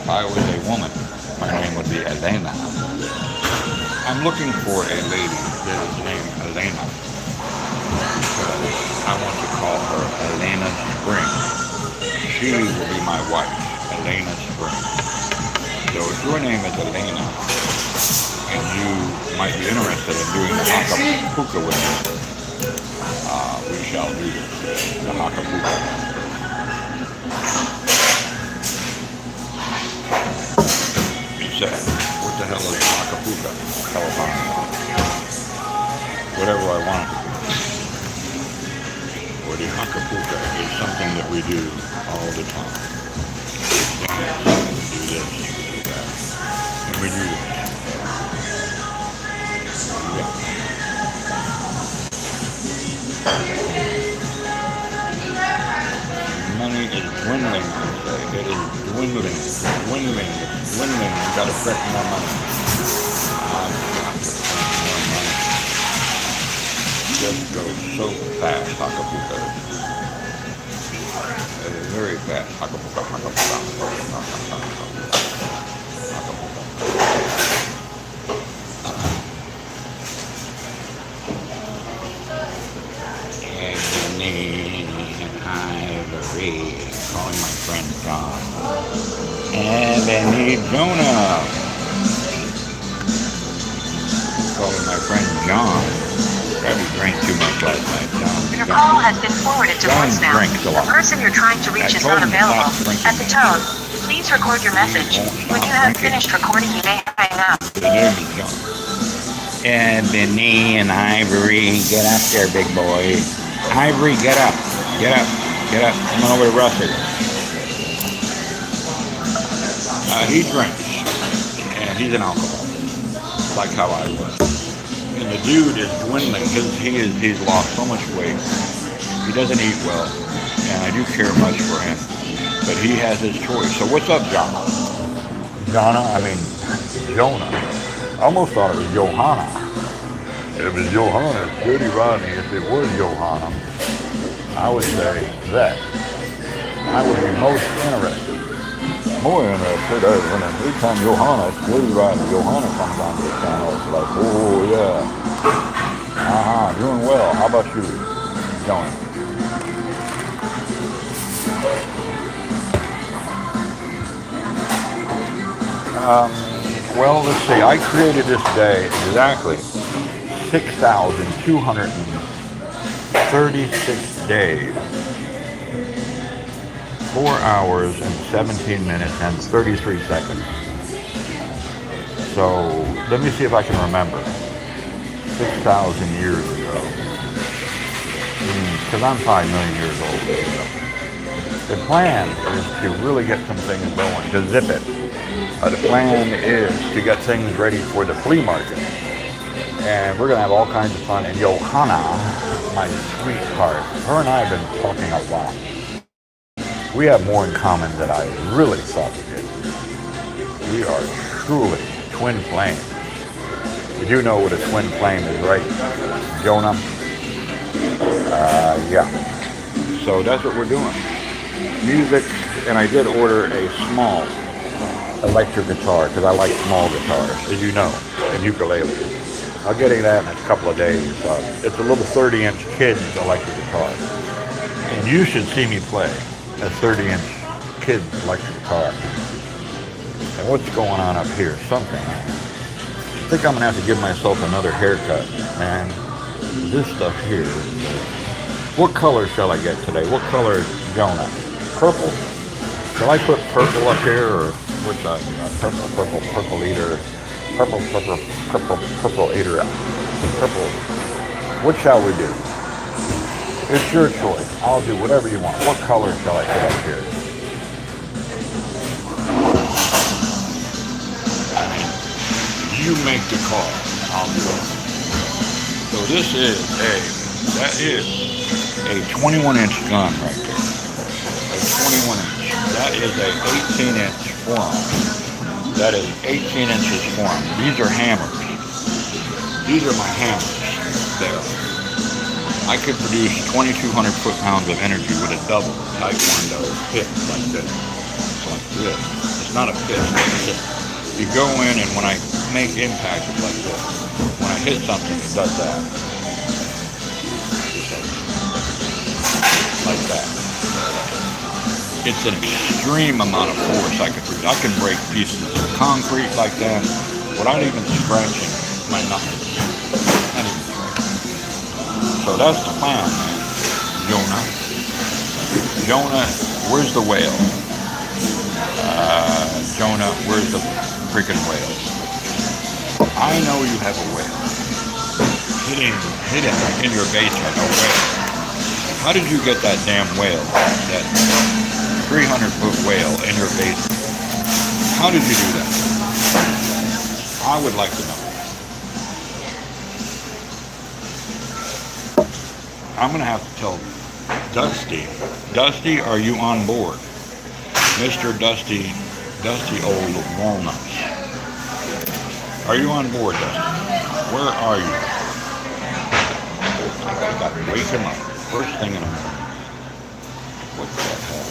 I was a woman, my name would be Elena. I'm looking for a lady that is named Elena because I want to call her Elena Spring. She will be my wife, Elena Spring. So if your name is Elena and you might be interested in doing the Acapulco with me, we shall do the Acapulco. He said, what the hell is Acapulco? California. Whatever I want it to be. Or the Acapulco is something that we do all the time. We do this, we do that, and we do this. Yeah. Money is dwindling, I say. It is dwindling, dwindling, dwindling. You gotta print more money. I've got to print more money. Just goes so fast, Acapulco. It is very fast, Acapulco, Acapulco, Acapulco. Ebony and Ivory, calling my friend John. Ebony Jonah, calling my friend John. Probably drank too much last night, John. Your call has been forwarded to voicemail. Drinks a lot. The person you're trying to reach is not available. At the tone, please record your message. When you have finished recording, you may hang up. There you go. Ebony and Ivory, get up there, big boy. Ivory, get up. Get up. Get up. Come on over to Russell. He drinks, and he's an alcoholic, like how I was. And the dude is dwindling. He's lost so much weight. He doesn't eat well, and I do care much for him. But he has his choice. So what's up, Jonah? Jonah. I almost thought it was Johanna. If it was Johanna, Goody Rodney, if it was Johanna, I would say that I would be most interested. More interested when every time Johanna, Goody Rodney, Johanna comes onto the channel, it's like, oh yeah. Doing well. How about you, Jonah? Well, let's see. I created this day exactly 6,236 days, 4 hours and 17 minutes and 33 seconds. So let me see if I can remember. 6,000 years ago. Because I'm 5 million years old. The plan is to really get some things going, to zip it. The plan is to get things ready for the flea market. And we're going to have all kinds of fun. And Johanna, my sweetheart, her and I have been talking a lot. We have more in common than I really thought we did. We are truly twin flames. You do know what a twin flame is, right, Jonah? Yeah. So that's what we're doing. Music, and I did order a small electric guitar because I like small guitars, as you know, and ukulele. I'll get that in a couple of days. It's a little 30-inch kid's electric guitar, and you should see me play a 30-inch kid's electric guitar. And what's going on up here? Something. I think I'm gonna have to give myself another haircut, man. This stuff here. What color shall I get today? What color, Jonah? Purple? Shall I put purple up here, or what's that? Purple eater. Purple eater. Purple. What shall we do? It's your choice. I'll do whatever you want. What color shall I put up here? You make the call. I'll do it. So this is that is a 21-inch gun right there. A 21-inch. That is a 18-inch forearm. That is 18 inches forearm. These are hammers. These are my hammers there. I could produce 2,200 foot-pounds of energy with a double Taekwondo hit like this. Like this. fist, not a fist. It's just, you go in, and when I make impact, it's like this. When I hit something, it does that. Like that. It's an extreme amount of force I can break pieces of concrete like that without even scratching my knuckles. Not even scratching. So that's the plan, man. Jonah. Jonah, where's the whale? Jonah, where's the freaking whale? I know you have a whale. Hidden in your basement, a whale. How did you get that damn whale? That 300-foot whale in your basement? How did you do that? I would like to know. I'm going to have to tell Dusty. Dusty, are you on board? Mr. Dusty Old Walnuts. Are you on board, Dusty? Where are you? I got to wake him up. First thing in the morning. What the hell?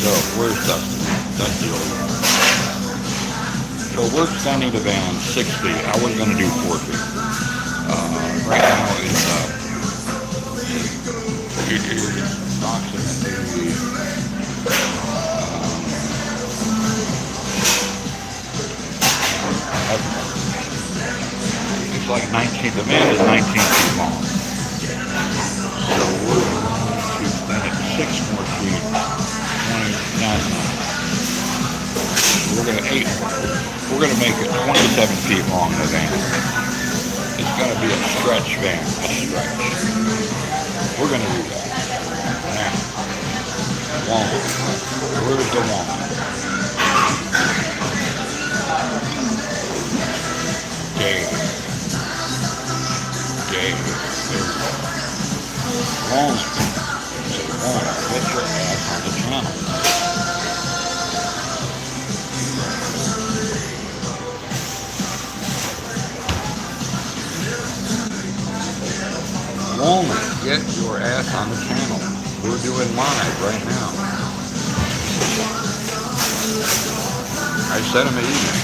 So, where's Dusty? Dusty Old Walnuts. So we're extending the van 6 feet. I was going to do 4 feet. Right now it's approximately it's like 19. The van is 19 feet long. So we're going to extend it 6 more feet. 20. We're going to 8 more. We're going to make it 27 feet long, the van. It's going to be a stretch van, a stretch. We're going to do that. Now, walnut. Where's the walnut? Dave. There's walnut. Say walnut. Get your ass on the channel. Walnut, get your ass on the channel. We're doing live right now. I sent him an email.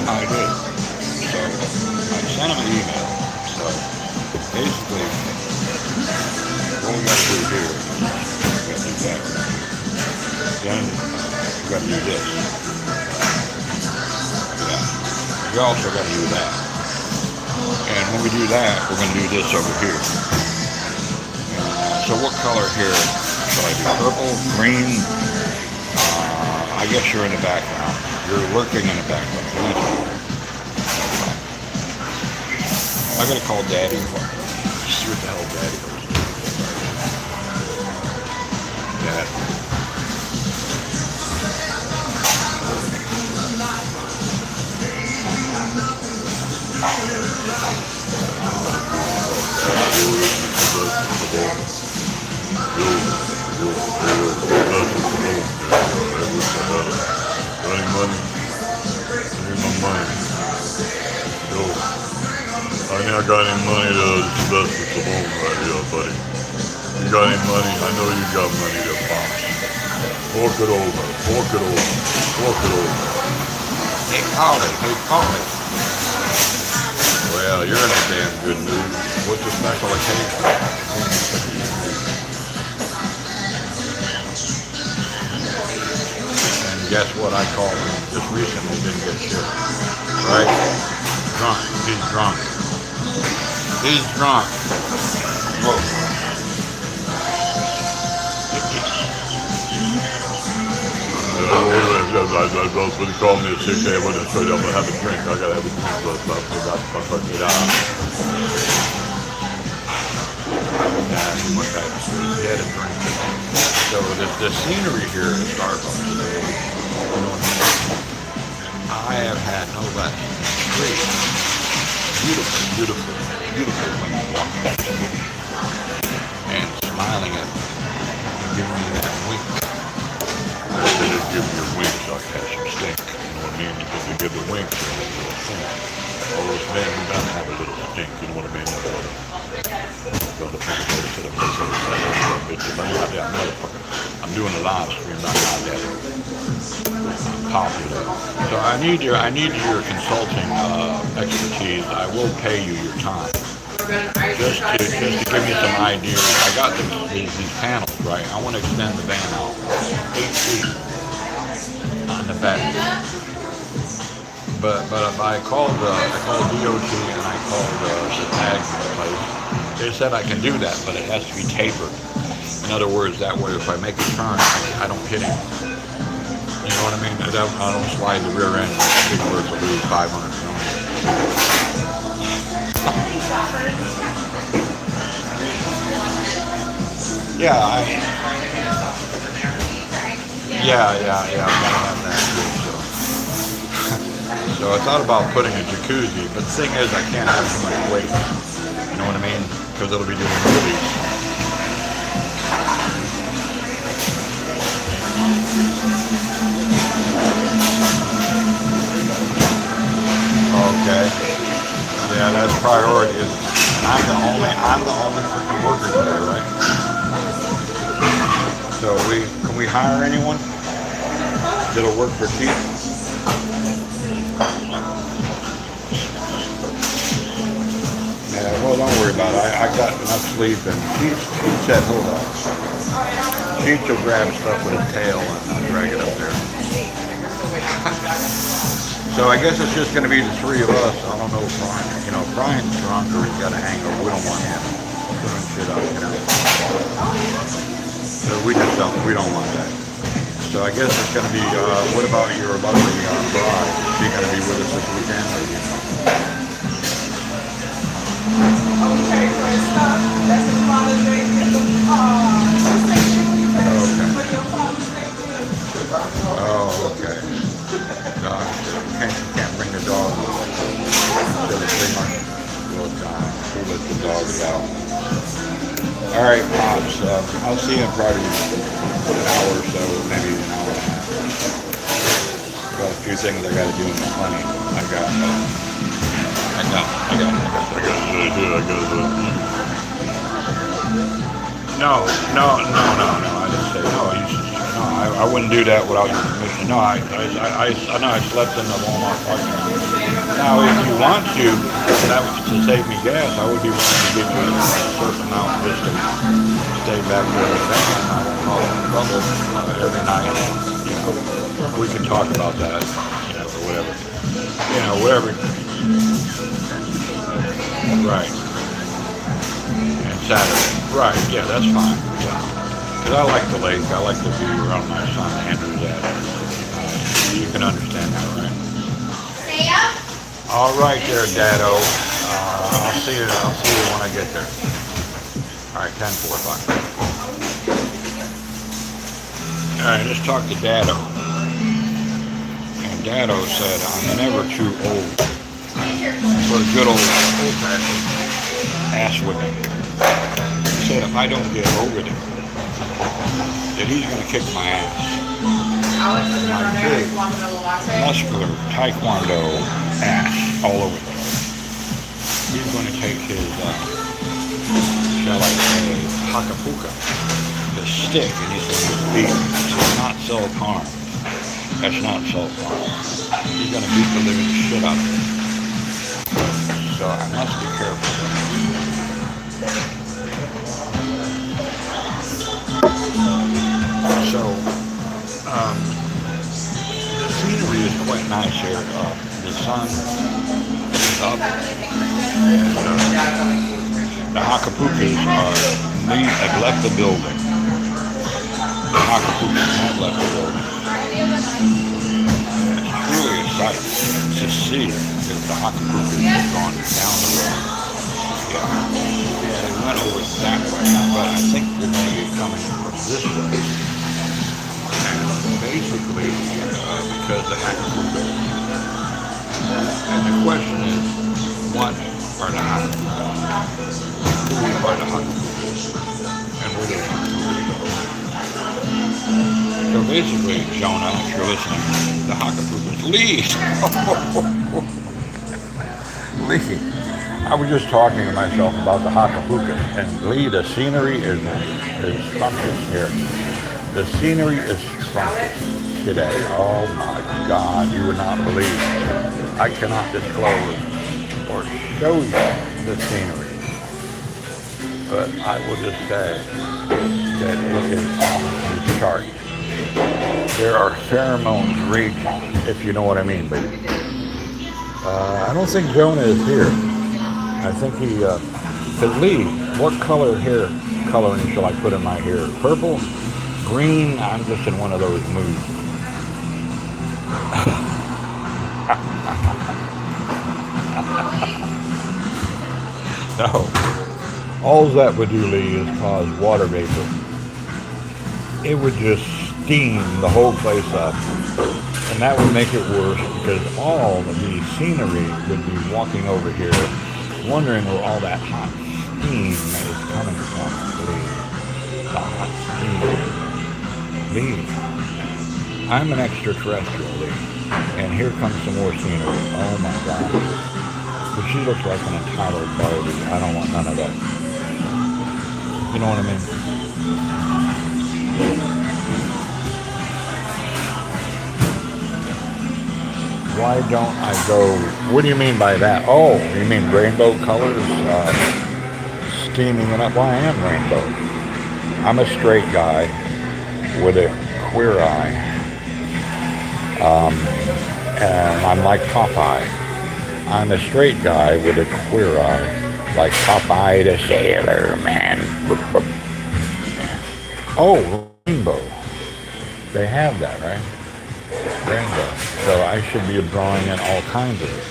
I did. So, I sent him an email. So, basically, what we got to do here, we got to do that. Then, we got to do this. We also got to do that. And when we do that, we're going to do this over here. So what color here should I do? Purple, green? I guess you're in the background. You're lurking in the background. I got to call Daddy. See what the hell Daddy goes. Dad. Any money? Give me my money. Yo, I ain't got any money to invest with the home right here, buddy. You got any money? I know you got money to bounce. Fork it over. Fork it over. Fork it over. Hey, Colin. Hey, Colin. Well, you're in a damn good mood. What's the special occasion? Guess what I called him just recently, didn't get shit. Right? Drunk. He's drunk. He's drunk. Whoa. When he called me at 6 a.m. I said I'm gonna have a drink. I gotta have a drink, but I forgot to fuck it out. Yeah, he had a drink. So the scenery here at Starbucks today, you know what I mean? I have had no less than 3 beautiful women walking up to me and smiling at me and giving me that wink. They didn't give me a wink, so I catch some stink. You know what I mean? Because they give the wink, so they do a thing. Although this man does have a little stink, you know what I mean? So the fucking lady said, I'm so bitch. I'm out there, motherfucker. I'm doing a live stream, not out there. I'm popular. So I need your consulting expertise. I will pay you your time. Just to give me some ideas. I got these panels, right? I want to extend the van out 8 feet on the back. But if I called DOT and I called the tag place, they said I can do that, but it has to be tapered. In other words, that way if I make a turn, I don't hit him. You know what I mean? I don't slide the rear end. Big birds will lose 500 pounds. Yeah, I'm gonna have that too. So I thought about putting a jacuzzi, but the thing is, I can't have too much weight. You know what I mean? Because it'll be doing movies. Okay. Yeah, that's priority. And I'm the only freaking worker today, right? So can we hire anyone that'll work for cheap? Yeah, well, don't worry about it. I got enough sleep, and she said, hold on. She will grab stuff with his tail and drag it up there. So I guess it's just going to be the three of us. I don't know if Brian, Brian's drunk or he's got a hangover. We don't want him throwing shit out, So we don't want that. So I guess it's going to be, what about your lovely bride? Is she going to be with us this weekend? Okay, great stuff. That's the Father's Day. Oh, okay. Dog. Can't bring the dog. We'll let the dogs out. All right, Pops. I'll see you in probably an hour or so, maybe an hour and a half. Got a few things I got to do in the clinic. I got No. I didn't say no. I wouldn't do that without your permission. No, I know I slept in the Walmart parking lot. Now, if you want to, to save me gas, I would be willing to give you a certain amount just to stay back with the van. I won't call it trouble every night. We can talk about that, or whatever. Whatever. Right. And Saturday. Right, yeah, that's fine. Because I like the lake. I like the view around my son Andrew's at. You can understand that, right? All right there, Dado. I'll see you when I get there. All right, 10:45. All right, let's talk to Dado. And Dado said, I'm never too old for a good old ass whipping. He said if I don't get over there, that he's going to kick my ass. My big, muscular taekwondo ass all over there. He's going to take his, shall I say, hakapuka, the stick, and he's going to beat him. It's not self-harm. That's not self-harm. He's going to beat the living shit out of him. So I must be careful. So, the scenery is quite nice here. The sun is up, and the Hakapukas have left the building. The Hakapukas have left the building. It's truly a sight to see that the Hakapukas have gone down the road. Yeah, they went over that way, but I think they're going to be coming from this way. Basically, because the Hakapukas. And the question is, what are the Hakapukas? Who are the Hakapukas? And where do the Hakapukas go? So basically, Jonah, if you're listening, the Hakapukas leave. Lee, I was just talking to myself about the Hacapuca, and Lee, the scenery is scrumptious here. The scenery is scrumptious today. Oh my God, you would not believe. I cannot disclose or show you the scenery, but I will just say that it is off the chart. There are pheromones raging, if you know what I mean, baby. I don't think Jonah is here. I think he, but Lee, what color hair coloring shall I put in my hair? Purple? Green? I'm just in one of those moods. No. All that would do, Lee, is cause water vapor. It would just steam the whole place up. And that would make it worse because all of the scenery would be walking over here wondering where all that hot steam is coming from. The hot steam. Lee, I'm an extraterrestrial, Lee. And here comes some more scenery. Oh my God. But she looks like an entitled Barbie. I don't want none of that. You know what I mean? Why don't I go, what do you mean by that? Oh, you mean rainbow colors, steaming it up? Well, I am rainbow. I'm a straight guy with a queer eye. And I'm like Popeye. I'm a straight guy with a queer eye, like Popeye the Sailor Man. Oh, rainbow. They have that, right? Rainbow. So I should be drawing in all kinds of it.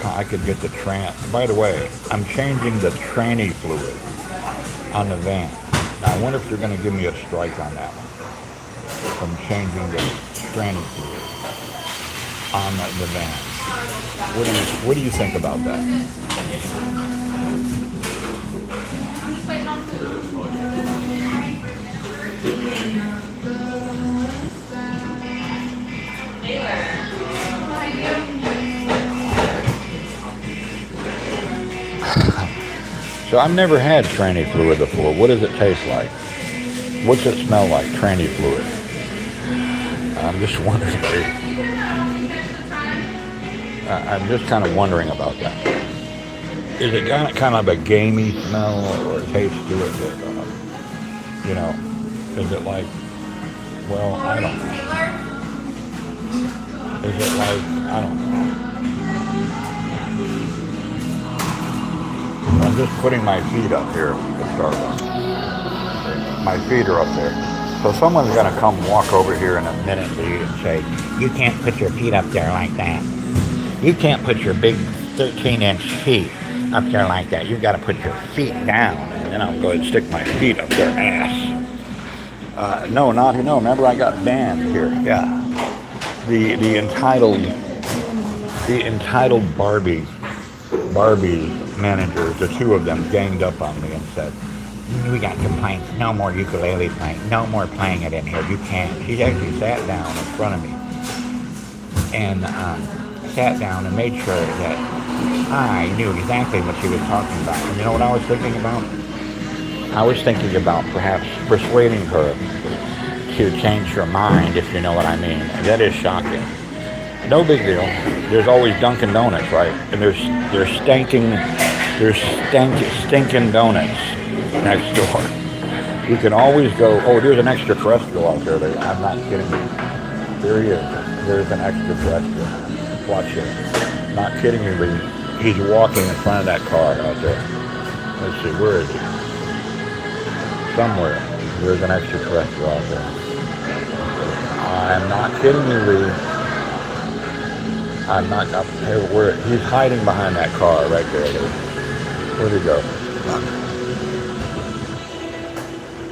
I could get the by the way, I'm changing the tranny fluid on the van. Now I wonder if they're going to give me a strike on that one. From changing the tranny fluid on the van. What do you think about that? So I've never had tranny fluid before. What does it taste like? What's it smell like, tranny fluid? I'm just wondering. I'm just kind of wondering about that. Is it kind of a gamey smell or a taste to it that, you know, is it like, well, I don't know. Is it like, I don't know. I'm just putting my feet up here at Starbucks. My feet are up there. So someone's going to come walk over here in a minute, Lee, and say, you can't put your feet up there like that. You can't put your big 13-inch feet up there like that. You've got to put your feet down. And then I'll go and stick my feet up their ass. No. Remember I got banned here. Yeah. The entitled Barbie managers, the two of them ganged up on me and said, we got complaints, no more ukulele playing, no more playing it in here, you can't. She actually sat down in front of me and sat down and made sure that I knew exactly what she was talking about. And you know what I was thinking about? I was thinking about perhaps persuading her to change her mind, if you know what I mean. That is shocking. No big deal. There's always Dunkin' Donuts, right? And there's stinking donuts next door. You can always go, oh, there's an extraterrestrial out there. I'm not kidding you. There he is. There's an extraterrestrial. Watch him. Not kidding you, Lee. He's walking in front of that car out there. Let's see, where is he? Somewhere. There's an extraterrestrial out there. I'm not kidding you, Lee. I'm not up here. Where he's hiding behind that car right there, Lee. Where'd he go?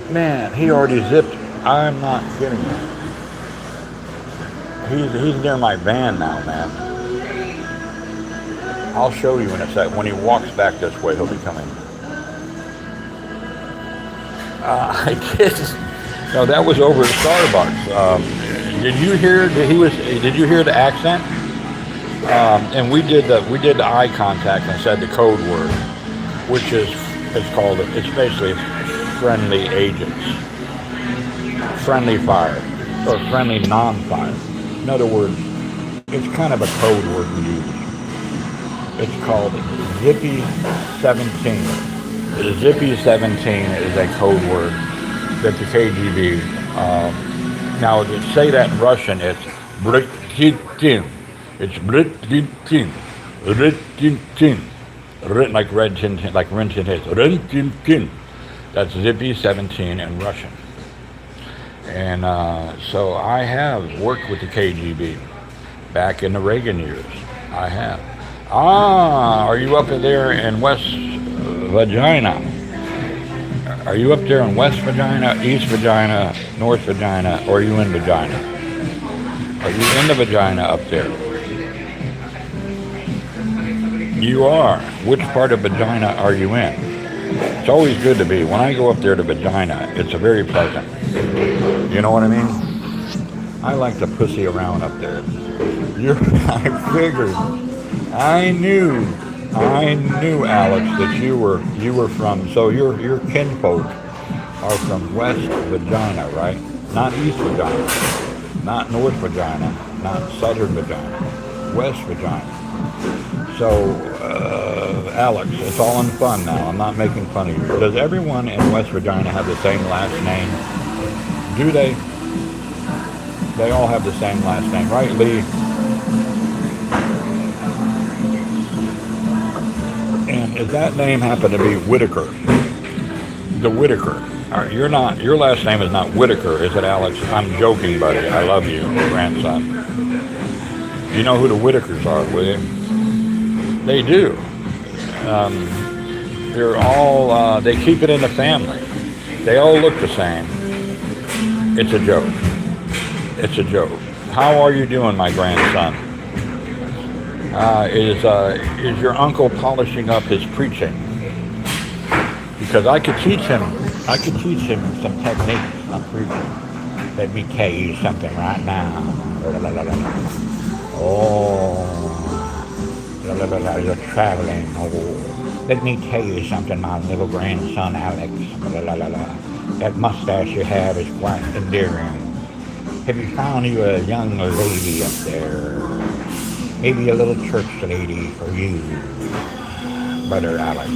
Man, he already zipped. I'm not kidding you. He's near my van now, man. I'll show you in a sec. When he walks back this way, he'll be coming. I guess. No, that was over at Starbucks. Did you hear? Did you hear the accent? And we did the eye contact and said the code word, which is it's basically friendly agents, friendly fire, or friendly non-fire. In other words, it's kind of a code word we use. It's called Zippy 17. The Zippy 17 is a code word that the KGB. Now to say that in Russian, it's Britin. It's Britin. Ritin. Written like red tin, like rin tin tin. Rin. That's Zippy 17 in Russian. And so I have worked with the KGB back in the Reagan years. I have. Are you up there in West Virginia? Are you up there in West Virginia, East Virginia, North Virginia, or are you in Virginia? Are you in the Virginia up there? You are. Which part of Virginia are you in? It's always good to be. When I go up there to Virginia, it's a very pleasant. You know what I mean? I like to pussy around up there. I figured. I knew, Alex, that you were from. So your kinfolk are from West Virginia, right? Not East Virginia, not North Virginia, not Southern Virginia, West Virginia. So, Alex, it's all in fun now. I'm not making fun of you. Does everyone in West Virginia have the same last name? Do they? They all have the same last name, right, Lee? And if that name happened to be Whitaker, the Whitaker, your last name is not Whitaker, is it, Alex? I'm joking, buddy. I love you, grandson. You know who the Whitakers are, will you? They do. They're all, they keep it in the family. They all look the same. It's a joke. It's a joke. How are you doing, my grandson? Is your uncle polishing up his preaching? Because I could teach him some techniques on preaching. Let me tell you something right now. Oh, you're traveling. Oh, let me tell you something, my little grandson Alex. That mustache you have is quite endearing. Have you found you a young lady up there? Maybe a little church lady for you, brother Alex.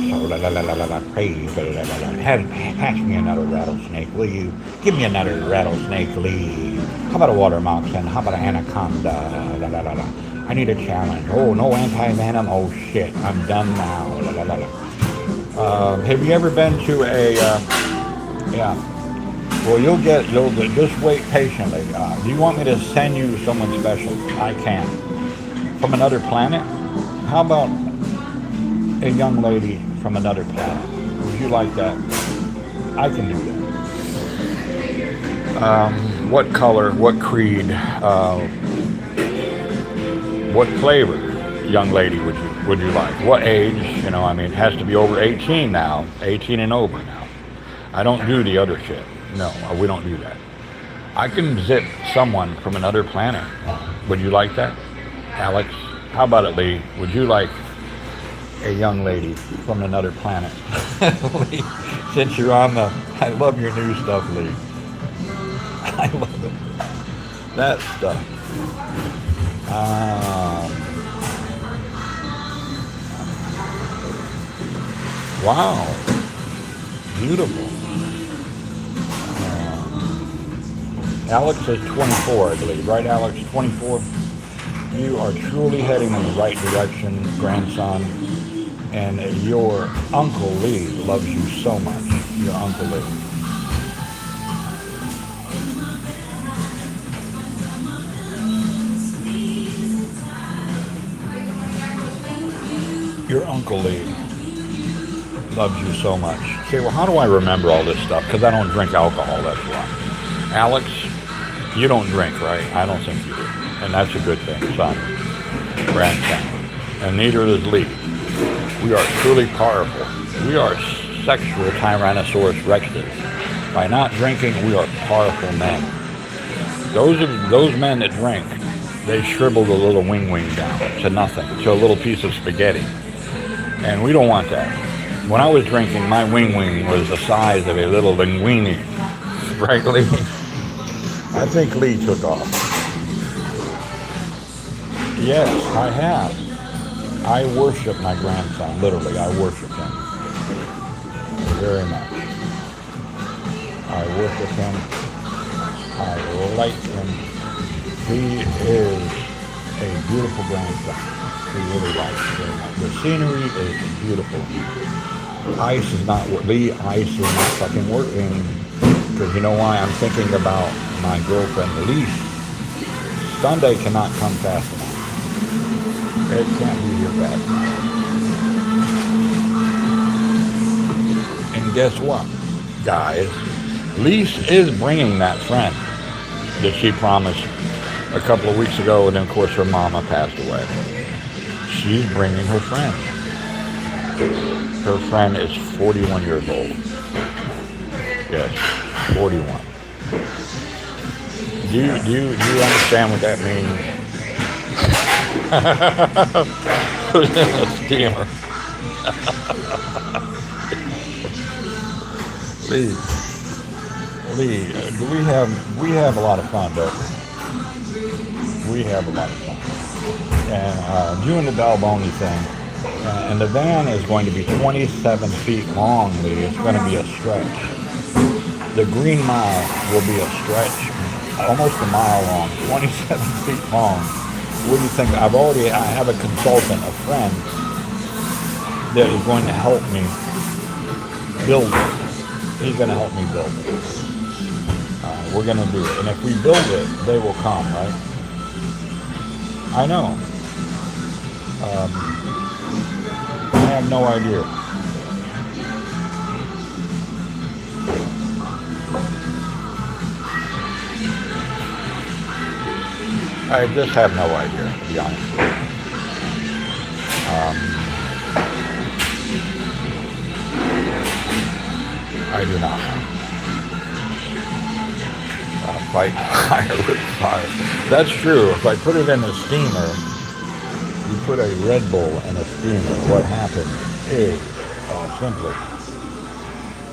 Praise. Pass me another rattlesnake, will you? Give me another rattlesnake, Lee. How about a water moccasin? How about an anaconda? I need a challenge. Oh, no anti-venom? Oh, shit. I'm done now. Have you ever been to a... yeah. Well, you'll just wait patiently. Do you want me to send you someone special? I can. From another planet? How about a young lady from another planet? Would you like that? I can do that. What color? What creed? What flavor, young lady, would you like? What age? You know, I mean, it has to be over 18 now. 18 and over now. I don't do the other shit. No, we don't do that. I can zip someone from another planet. Would you like that? Alex, how about it, Lee? Would you like a young lady from another planet? Lee, since you're on I love your new stuff, Lee. I love it. That stuff. Wow. Beautiful. Alex is 24, I believe. Right, Alex? 24? You are truly heading in the right direction, grandson. And your Uncle Lee loves you so much. Your Uncle Lee. Your Uncle Lee loves you so much. Okay, well, how do I remember all this stuff? Because I don't drink alcohol, that's why. Alex, you don't drink, right? I don't think you do. And that's a good thing, son, grandson. And neither does Lee. We are truly powerful. We are sexual Tyrannosaurus rexes. By not drinking, we are powerful men. Those men that drink they shriveled a little wing down to nothing, to a little piece of spaghetti. And we don't want that. When I was drinking, my wing was the size of a little linguine. Right, Lee? I think Lee took off. Yes, I have. I worship my grandson, literally. I worship him very much. I worship him. I like him. He is a beautiful grandson. He really likes it. The scenery is beautiful. Ice is not fucking working. Because you know why? I'm thinking about my girlfriend Elise. Sunday cannot come fast enough. It can't be here fast enough. And guess what, guys? Elise is bringing that friend that she promised a couple of weeks ago, and then of course her mama passed away. She's bringing her friend. Her friend is 41 years old. Yes, 41. Do you understand what that means? Who's in the steamer? Lee, we have a lot of fun, but we have a lot of fun. And doing the Balboni thing, and the van is going to be 27 feet long, Lee. It's going to be a stretch. The Green Mile will be a stretch, almost a mile long, 27 feet long. What do you think? I have a consultant, a friend, that is going to help me build it. He's going to help me build it. We're going to do it. And if we build it, they will come, right? I know. I have no idea. I just have no idea, to be honest with you. I do not know. Fight fire with fire. That's true. If I put it in a steamer, you put a Red Bull in a steamer, what happens is, simply,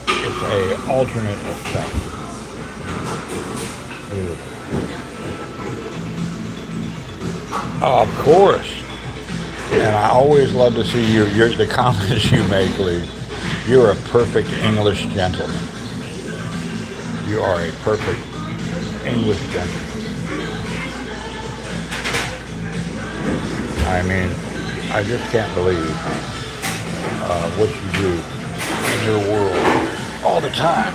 it's a alternate effect. Of course. And I always love to see the comments you make, Lee. You're a perfect English gentleman. You are a perfect English gentleman. I mean, I just can't believe what you do in your world all the time.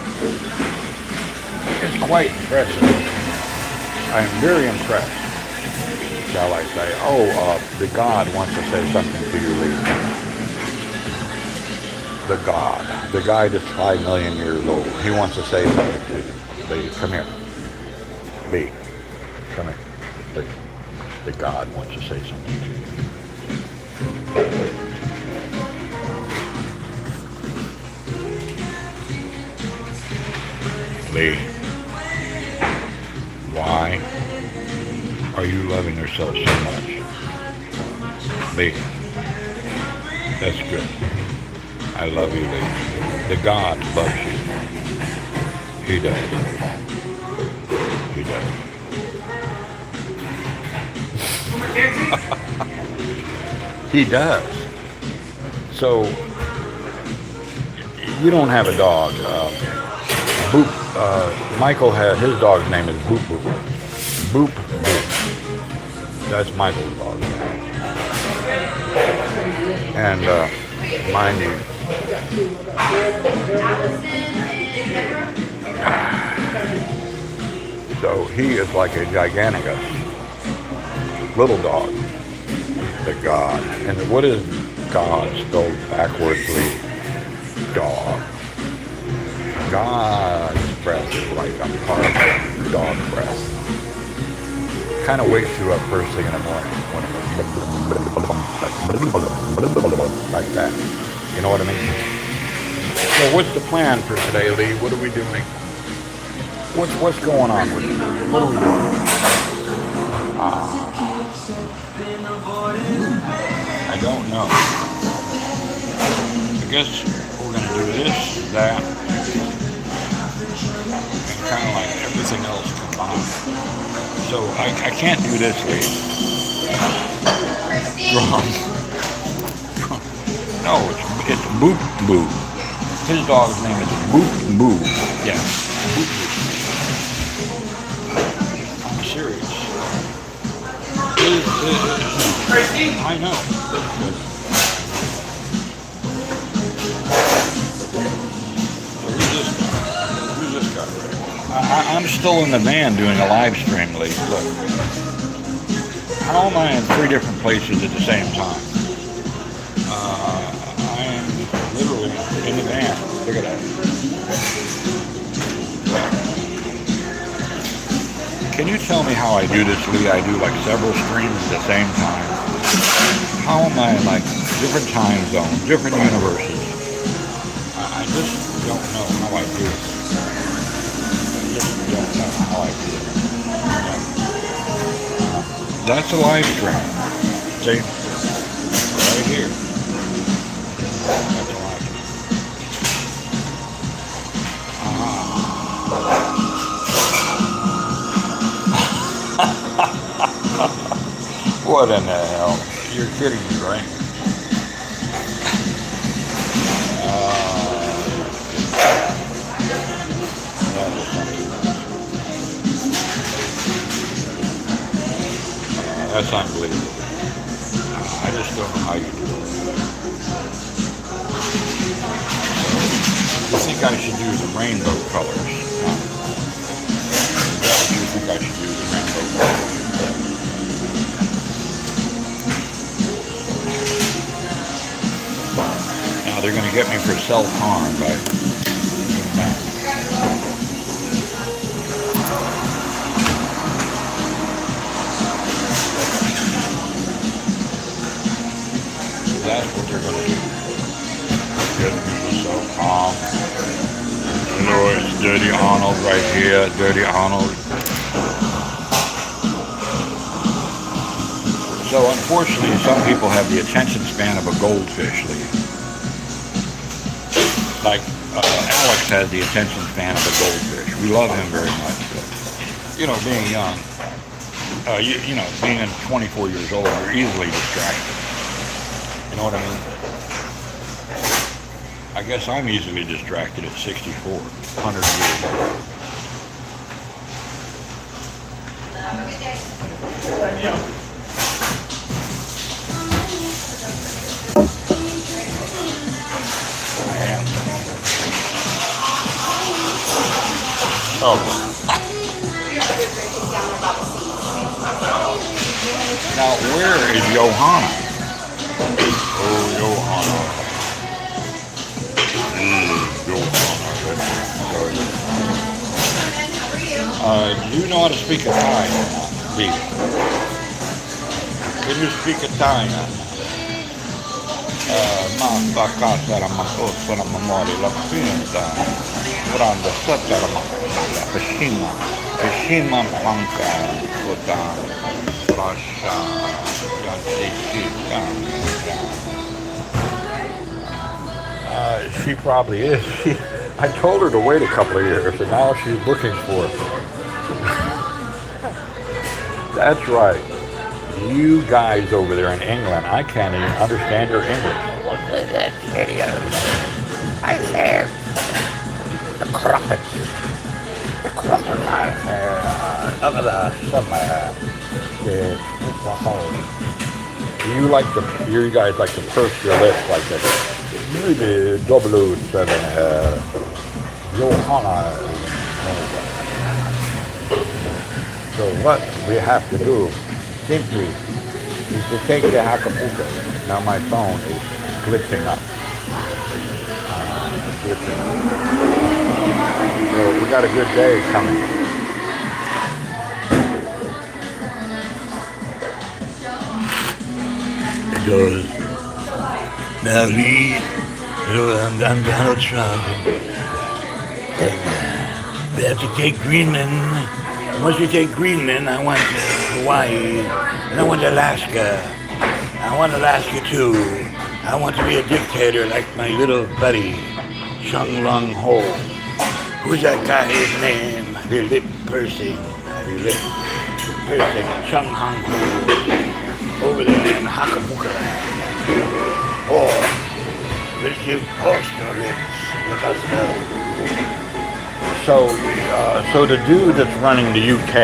It's quite impressive. I am very impressed, shall I say. The God wants to say something to you, Lee. The God. The guy that's 5 million years old. He wants to say something to you. Lee, come here. Lee, come here. Lee. The God wants to say something to you. Lee, why are you loving yourself so much? Lee, that's good. I love you, Lee. The God loves you. He does. He does. He does. So, you don't have a dog. Boop. Michael his dog's name is Boop Boop. Boop Boop. That's Michael's dog. And, mind you, so he is like a giganticus little dog. The God. And what is God spelled backwardsly? Dog. God's breath is like a part of dog breath. Kind of wakes you up first thing in the morning. Like that. You know what I mean? So what's the plan for today, Lee? What are we doing? What's going on with you? What are we doing? I don't know. I guess we're gonna do this, that, and kind of like everything else combined. So I can't do this lead. Drum. No, it's Boop Boo. His dog's name is Boop Boo. Yeah, Boop Boo. I'm serious. I know. Who's this guy? I'm still in the van doing a live stream, Lee. Look. How am I in 3 different places at the same time? I am literally in the van. Look at that. Can you tell me how I do this, Lee? I do like several streams at the same time. How am I in like different time zones, different universes? I just don't know how I do it. I just don't know how I do it. That's a live stream. See? Right here. That's a live stream. What in the hell? You're kidding me, right? That is something. That's unbelievable. I just don't know how you do it. I think I should use the rainbow colors. Is that what you think I should use, the rainbow colors? Now they're going to get me for self-harm by doing that. That's what they're going to do. Get me for self-harm. You know, it's Dirty Arnold right here, Dirty Arnold. So unfortunately, some people have the attention span of a goldfish, Lee. Like Alex has the attention span of a goldfish. We love him very much, but you know, being young, you know, being 24 years old, you're easily distracted. You know what I mean? I guess I'm easily distracted at 64, 100 years old. Oh. Now, where is Johanna? Oh, Johanna. Johanna. Do you know how to speak Italian? Steve? Can you speak Italian? Manda a casa la macossa la memoria la finta grande sotto la macchina piscina panca coda lascia she probably is. I told her to wait a couple of years and now she's looking for it. That's right. You guys over there in England, I can't even understand your English. Look at that video. I said the crocodiles. The crocodiles. Look at that. You like to, you guys like to purse your lips like that. Maybe 007, Johanna. So what we have to do simply is to take the Acapulco. Now my phone is glitching up. So we got a good day coming. It does. Now Lee, I'm Donald Trump. And we have to take Greenland. Once we take Greenland, I want Hawaii, and I want Alaska, I want to ask you too. I want to be a dictator like my little buddy, Chung Lung Ho. Who's that guy's name? The lip pursing, Chung Hung Ho, over there in Hakabuka Land. Or will you post your lips with us now? So the dude that's running the UK,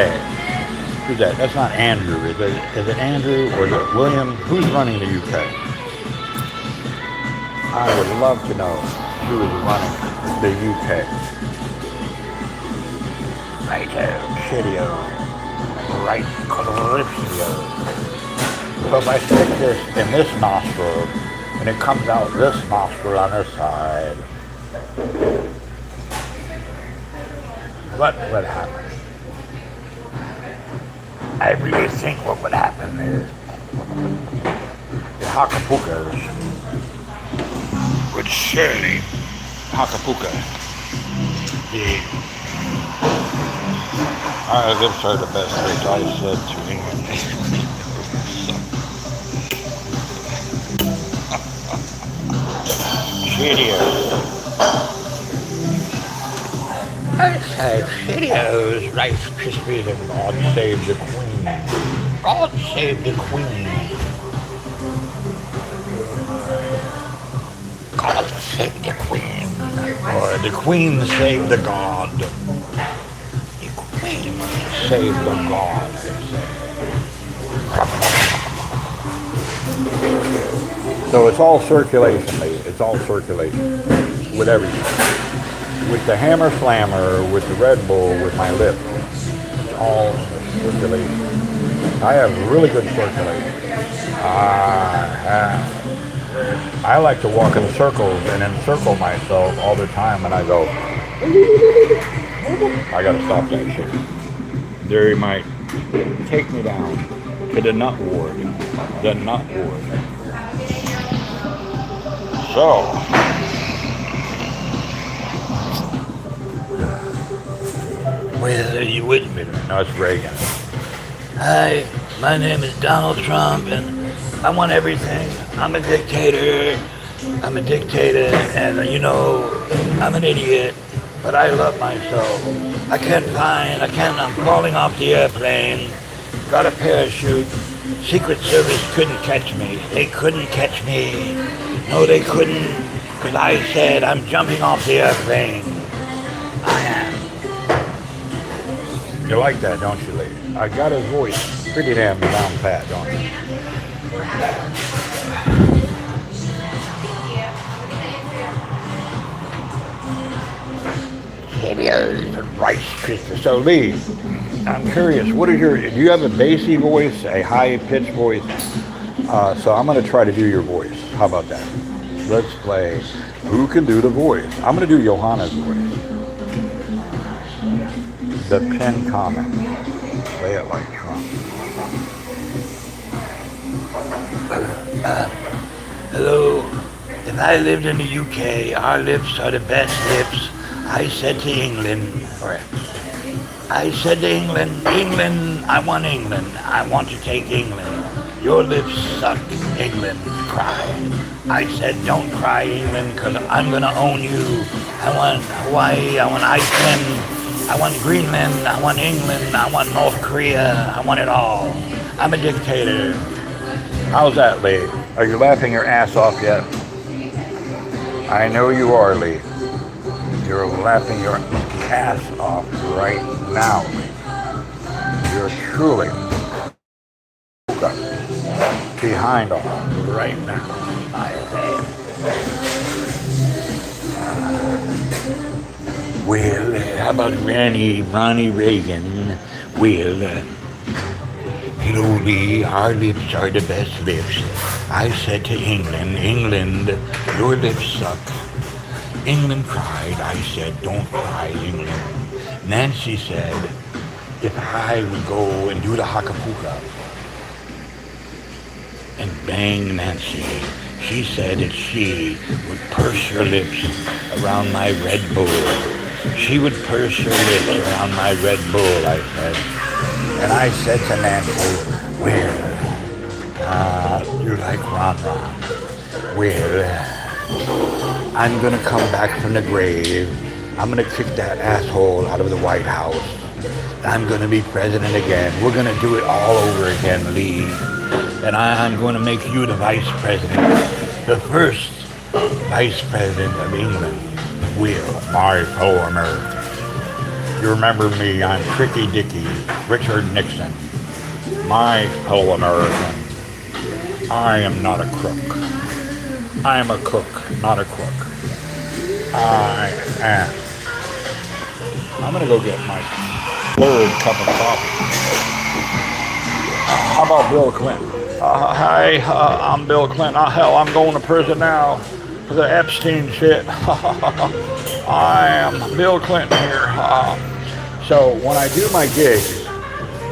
who's that? That's not Andrew, is it? Is it Andrew or is it William? Who's running the UK? I would love to know who is running the UK. Right there, shitio. Right, Calypso. So if I stick this in this nostril, and it comes out this nostril on this side, what would happen? I really think what would happen is the Hakapukas would surely Hakapuka. Our lips are the best things I said to England. I said videos, Rice Krispies, and God Save the Queen. God Save the Queen. God Save the Queen. Or the Queen Save the God. The Queen Save the God, I say. So it's all circulation, mate. It's all circulation. With everything. With the Hammer Slammer, with the Red Bull, with my lip. It's all circulation. I have really good circulation. I like to walk in circles and encircle myself all the time, and I go, I gotta stop that shit. They might take me down to the nut ward. The nut ward. So, Well, are you with me? no, it's Reagan. Hi, my name is Donald Trump, and I want everything. I'm a dictator. I'm a dictator, and I'm an idiot, but I love myself. I'm falling off the airplane. Got a parachute. Secret Service couldn't catch me. They couldn't catch me. No, they couldn't, because I said I'm jumping off the airplane. I am. You like that, don't you, lady? I got his voice pretty damn down pat, don't you? Rice Krispies. So Lee, I'm curious, do you have a bassy voice, a high-pitched voice? So I'm going to try to do your voice. How about that? Let's play Who Can Do the Voice? I'm going to do Johanna's voice. The pin comment. Play it like Trump. Hello. If I lived in the UK, our lips are the best lips. I said to England, I want England. I want to take England. Your lips suck, England cried. I said, don't cry, England, because I'm going to own you. I want Hawaii, I want Iceland, I want Greenland, I want England, I want North Korea, I want it all. I'm a dictator. How's that, Lee? Are you laughing your ass off yet? I know you are, Lee. You're laughing your ass off right now, Lee. You're truly behind off right now. Well, how about Ronnie Reagan? Well, hello, Lee, our lips are the best lips. I said to England, your lips suck. England cried. I said, don't cry, England. Nancy said, if I would go and do the hakapuka and bang Nancy, she said that she would purse her lips around my Red Bull. She would purse her lips around my Red Bull, I said. And I said to Nancy, well, You like Ron Ron. Well, I'm gonna come back from the grave. I'm gonna kick that asshole out of the White House. I'm gonna be president again. We're gonna do it all over again, Lee. And I'm gonna make you the vice president. The first vice president of England. Will, my fellow Americans. You remember me, I'm Tricky Dicky, Richard Nixon. My fellow Americans. I am not a crook. I am a cook, not a crook. I am. I'm gonna go get my third cup of coffee. How about Bill Clinton? Hi, I'm Bill Clinton. Hell, I'm going to prison now for the Epstein shit. I am Bill Clinton here. So when I do my gigs,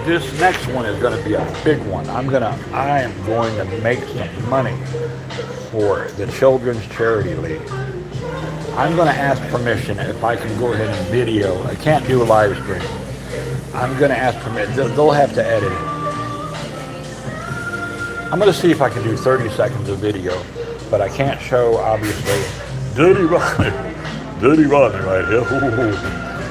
this next one is going to be a big one. I am going to make some money for the Children's Charity League. I'm going to ask permission if I can go ahead and video. I can't do a live stream. I'm going to ask permission. They'll have to edit it. I'm going to see if I can do 30 seconds of video, but I can't show, obviously. Dirty Rodney right here. Ooh,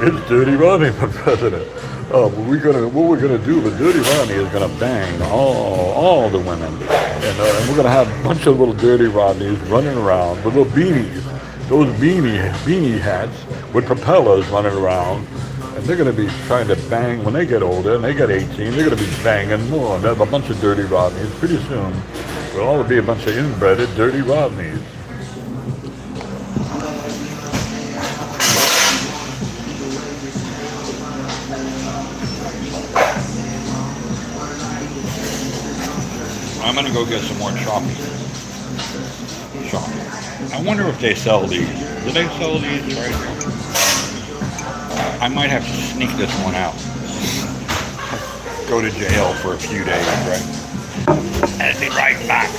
it's Dirty Rodney for president. What we're gonna do? The Dirty Rodney is gonna bang all the women, and we're gonna have a bunch of little Dirty Rodneys running around with little beanies, those beanie hats with propellers running around, and they're gonna be trying to bang when they get older and they get 18. They're gonna be banging more. And have a bunch of Dirty Rodneys pretty soon. We'll all be a bunch of inbred Dirty Rodneys. I'm gonna go get some more choppy. I wonder if they sell these. Do they sell these right here? I might have to sneak this one out. Go to jail for a few days, right? And be right back.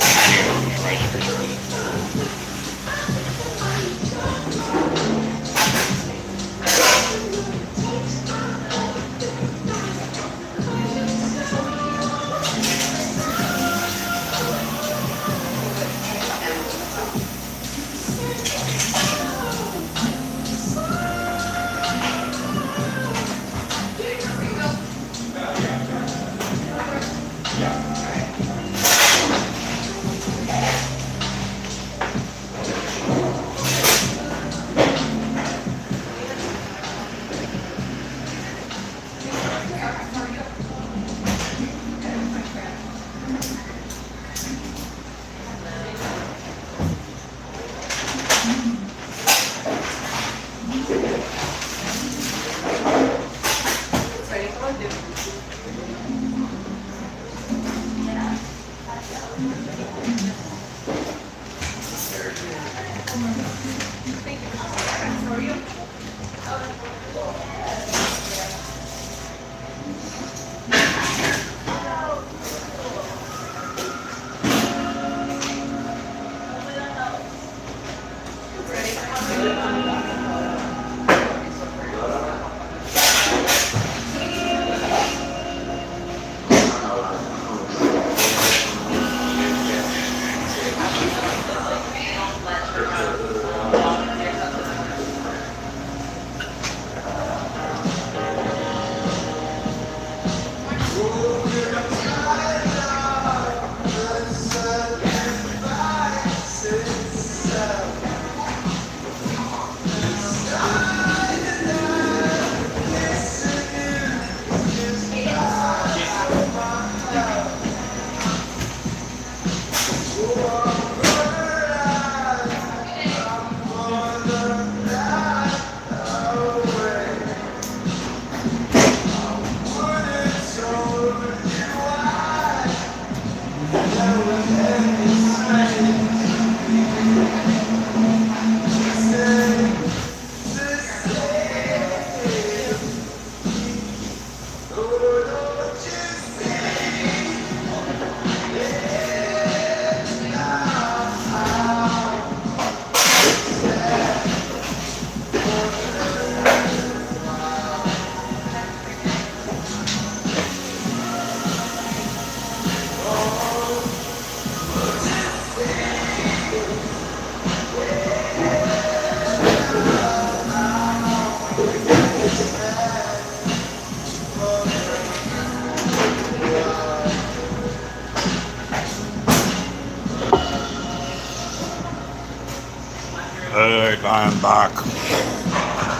Hey, I am back.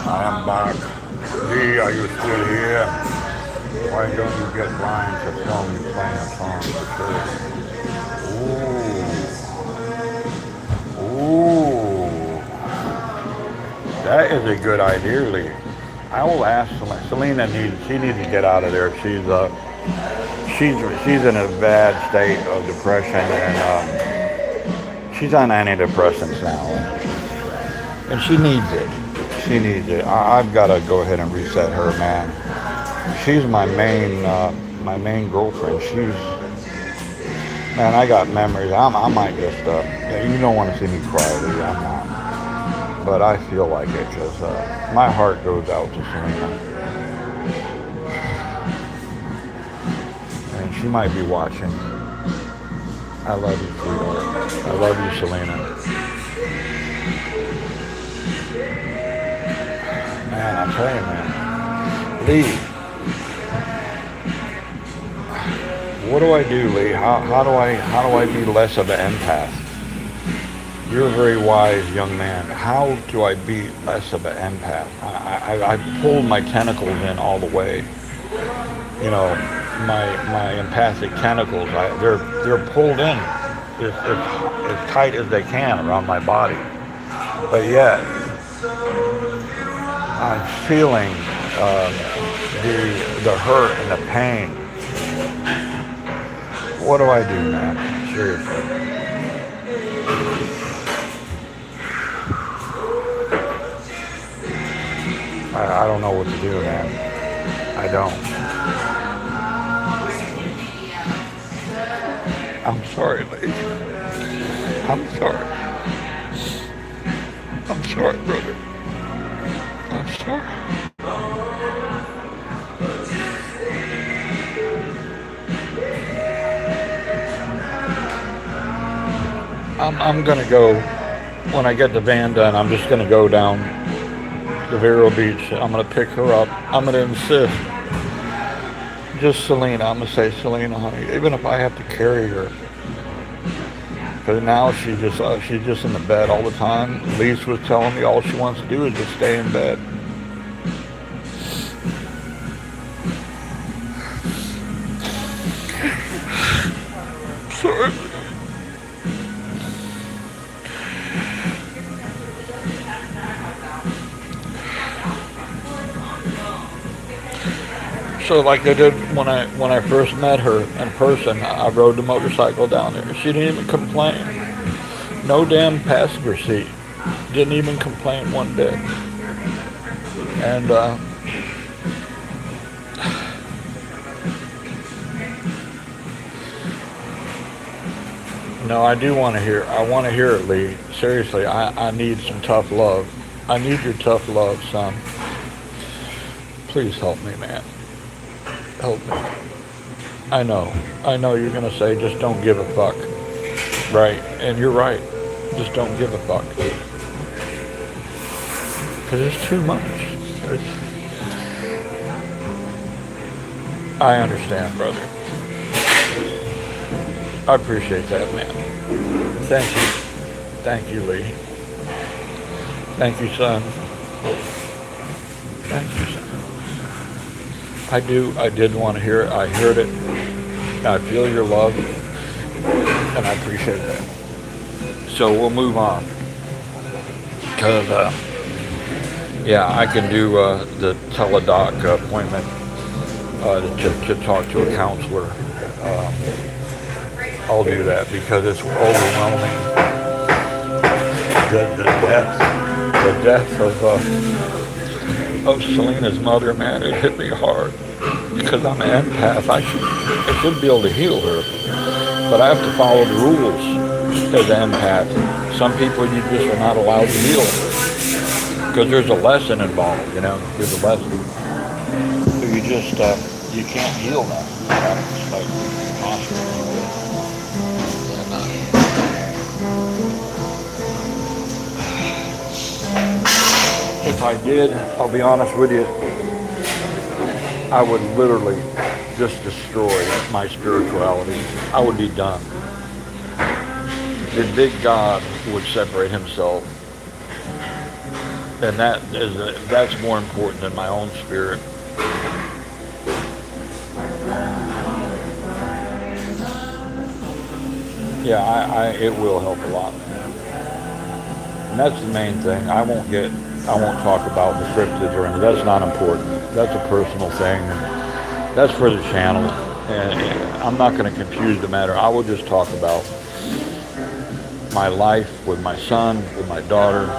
I am back. Lee, are you still here? Why don't you get Brian to film you playing a song for sure? Ooh. Ooh. That is a good idea, Lee. I will ask Selena needs to get out of there. She's in a bad state of depression and she's on antidepressants now. And she needs it. She needs it. I've got to go ahead and reset her, man. She's my main girlfriend. Man, I got memories. I might just, you don't want to see me cry, Lee. I'm not. But I feel like it because my heart goes out to Selena. And she might be watching. I love you, sweetheart. I love you, Selena. Man, I'm telling you, man. Lee. What do I do, Lee? How do I be less of an empath? You're a very wise young man. How do I be less of an empath? I pulled my tentacles in all the way. You know, my empathic tentacles. They're pulled in as tight as they can around my body. But yet, I'm feeling the hurt and the pain. What do I do, man? Seriously. I don't know what to do, man. I don't. I'm sorry, lady. I'm sorry. I'm sorry, brother. I'm sorry. I'm gonna go, when I get the van done, I'm just gonna go down to Vero Beach. I'm gonna pick her up. I'm gonna insist. Just Selena. I'm gonna say, Selena, honey, even if I have to carry her. Because now she's just in the bed all the time. Lisa was telling me all she wants to do is just stay in bed. Sorry. So like I did when I first met her in person, I rode the motorcycle down there. She didn't even complain. No damn passenger seat. Didn't even complain one bit. And no, I do want to hear. I want to hear it, Lee. Seriously, I need some tough love. I need your tough love, son. Please help me, man. Help me. I know you're gonna say just don't give a fuck. Right, and you're right. Just don't give a fuck. Because it's too much. I understand, brother. I appreciate that, man. Thank you. Thank you, Lee. Thank you, son. Thank you, son. I did want to hear it. I heard it. I feel your love. And I appreciate that. So we'll move on. Because, yeah, I can do the teledoc appointment to talk to a counselor. I'll do that because it's overwhelming. The death of Selena's mother, man, it hit me hard because I'm an empath. I should be able to heal her, but I have to follow the rules as an empath. Some people you just are not allowed to heal because there's a lesson involved, you know. There's a lesson. So you just you can't heal them. You know? It's like impossible. If I did, I'll be honest with you, I would literally just destroy my spirituality. I would be done. The big God would separate himself And that's more important than my own spirit. Yeah, it will help a lot, man. And that's the main thing. I won't talk about the cryptids or anything. That's not important. That's a personal thing. That's for the channel. And I'm not going to confuse the matter. I will just talk about my life with my son, with my daughter.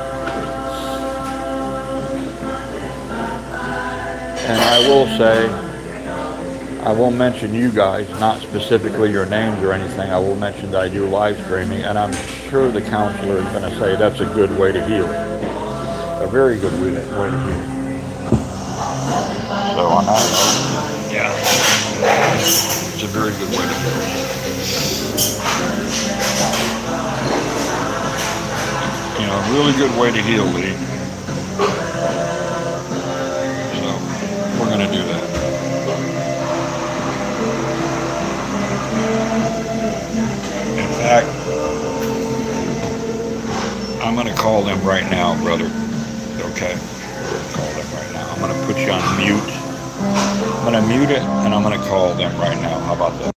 And I will say, I will mention you guys, not specifically your names or anything. I will mention that I do live streaming, and I'm sure the counselor is going to say that's a good way to heal. A very good way to heal. So on that note, yeah, it's a very good way to heal. You know, a really good way to heal, Lee. So we're going to do that. In fact, I'm going to call them right now, brother. Okay? Call them right now. I'm going to put you on mute. I'm going to mute it, and I'm going to call them right now. How about that?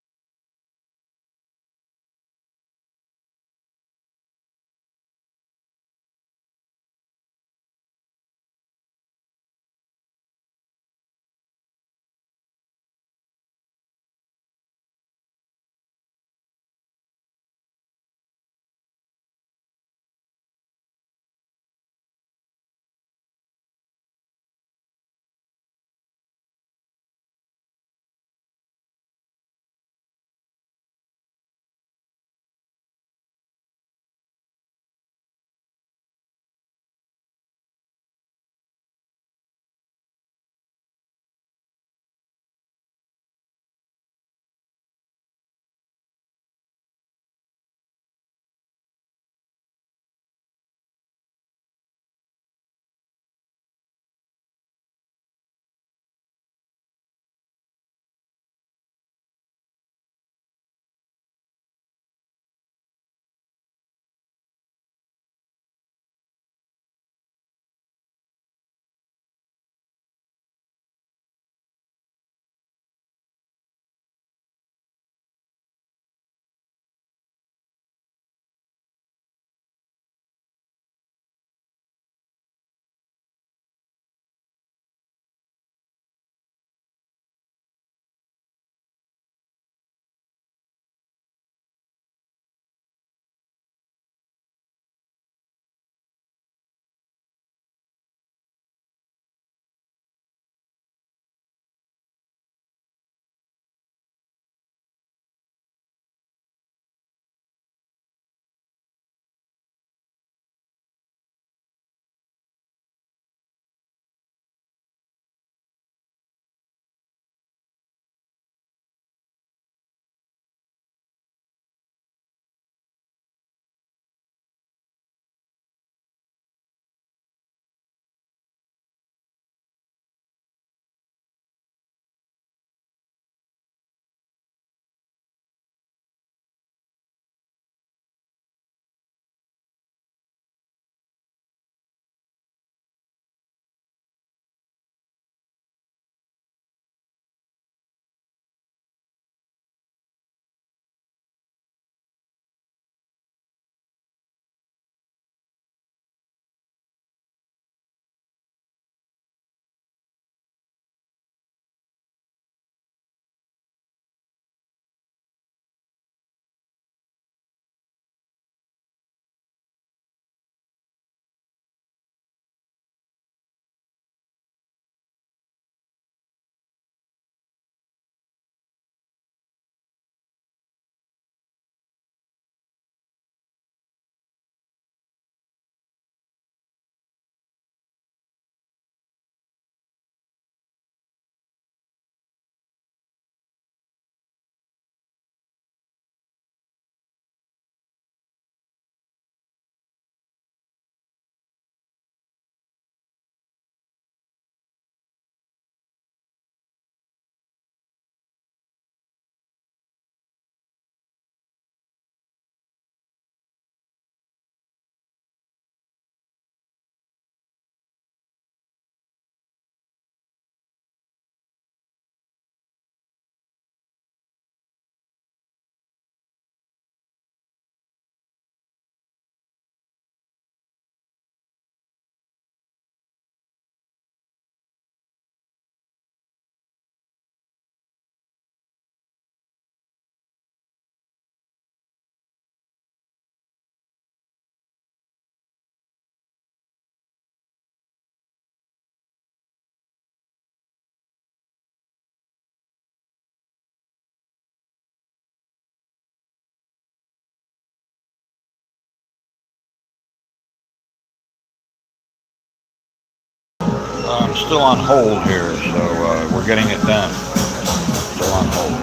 still on hold here, so we're getting it done. Still on hold.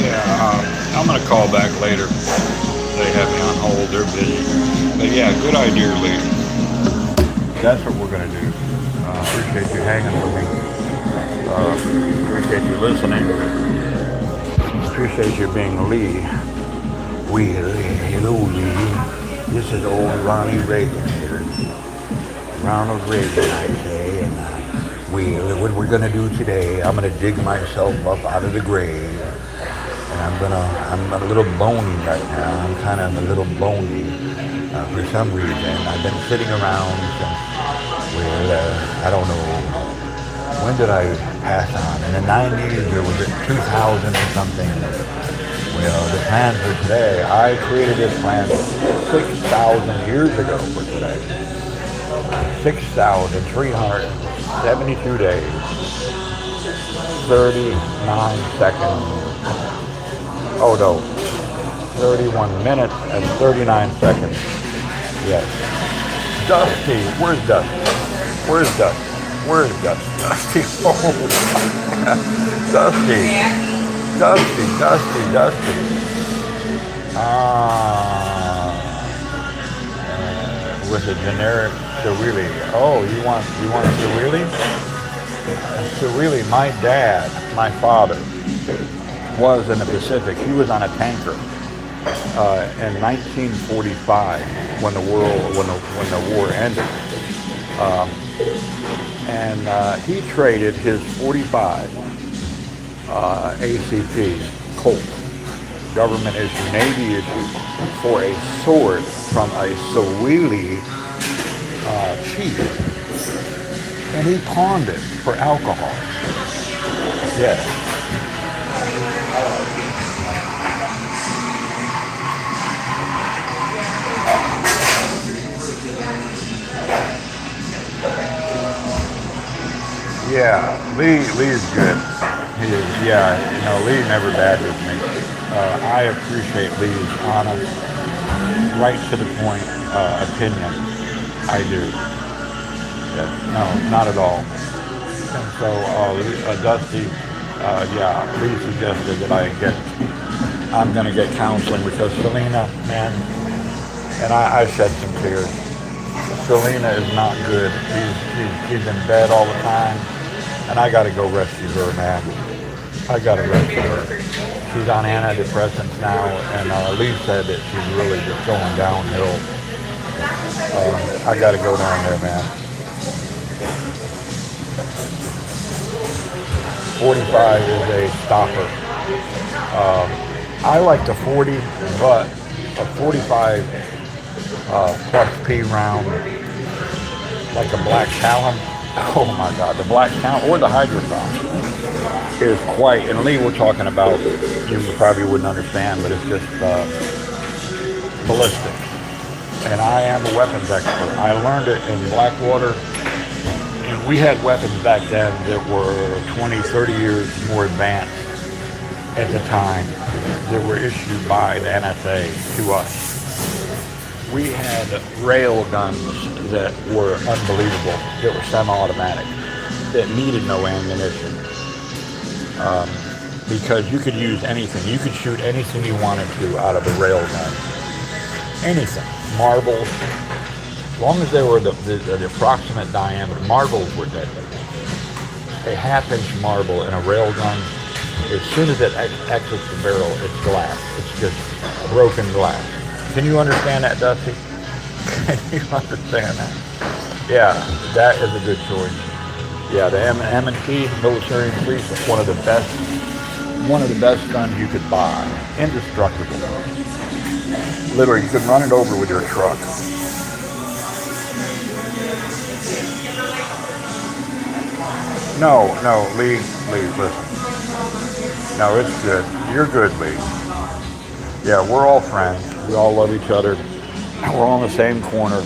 Yeah, I'm gonna call back later. They have me on hold. They're busy. But yeah, good idea, Lee. That's what we're gonna do. Appreciate you hanging with me. Appreciate you listening. Appreciate you being Lee. Hello Lee. This is old Ronnie Reagan here. Ronald Reagan, I say. And what we're gonna do today, I'm gonna dig myself up out of the grave. And I'm a little bony right now. I'm kind of a little bony for some reason. I've been sitting around since, I don't know, when did I pass on? In the 90s or was it 2000 or something? Well, the plan for today, I created this plan 6,000 years ago for today. 6,372 days, 39 seconds. Oh no, 31 minutes and 39 seconds. Yes. Dusty, where's Dusty? Where's Dusty? Where's Dusty? Dusty, oh, Dusty. With a generic Sewili. Oh, you want Sewili? Sewili, my dad, my father, was in the Pacific. He was on a tanker in 1945 when the war ended, and he traded his 45 ACP Colt, government issue, Navy issue, for a sword from a Sewili chief, and he pawned it for alcohol. Yes. Yeah, Lee's good. He is, yeah, Lee never badgers me. I appreciate Lee's honest, right to the point opinion. I do. Yes, no, not at all. And so, Dusty, Lee suggested that I'm going to get counseling because Selena, man, and I shed some tears. Selena is not good. She's in bed all the time. And I got to go rescue her, man. I got to rescue her. She's on antidepressants now, and Lee said that she's really just going downhill. I got to go down there, man. 45 is a stopper. I like the 40, but a 45 plus P round, like a Black Talon. Oh my God, the Black Talon or the Hydrotron is quite. And Lee, we're talking about, you probably wouldn't understand, but it's just ballistic. And I am a weapons expert. I learned it in Blackwater. And we had weapons back then that were 20, 30 years more advanced at the time that were issued by the NSA to us. We had rail guns that were unbelievable, that were semi-automatic, that needed no ammunition. Because you could use anything. You could shoot anything you wanted to out of a rail gun. Anything. Marbles. As long as they were the approximate diameter, marbles were deadly. A half-inch marble in a rail gun, as soon as it exits the barrel, it's glass. It's just broken glass. Can you understand that, Dusty? Can you understand that? Yeah, that is a good choice. Yeah, the M&P military and police is one of the best guns you could buy. Indestructible. Literally, you could run it over with your truck. No, Lee, listen. No, it's good. You're good, Lee. Yeah, we're all friends. We all love each other. We're all in the same corner.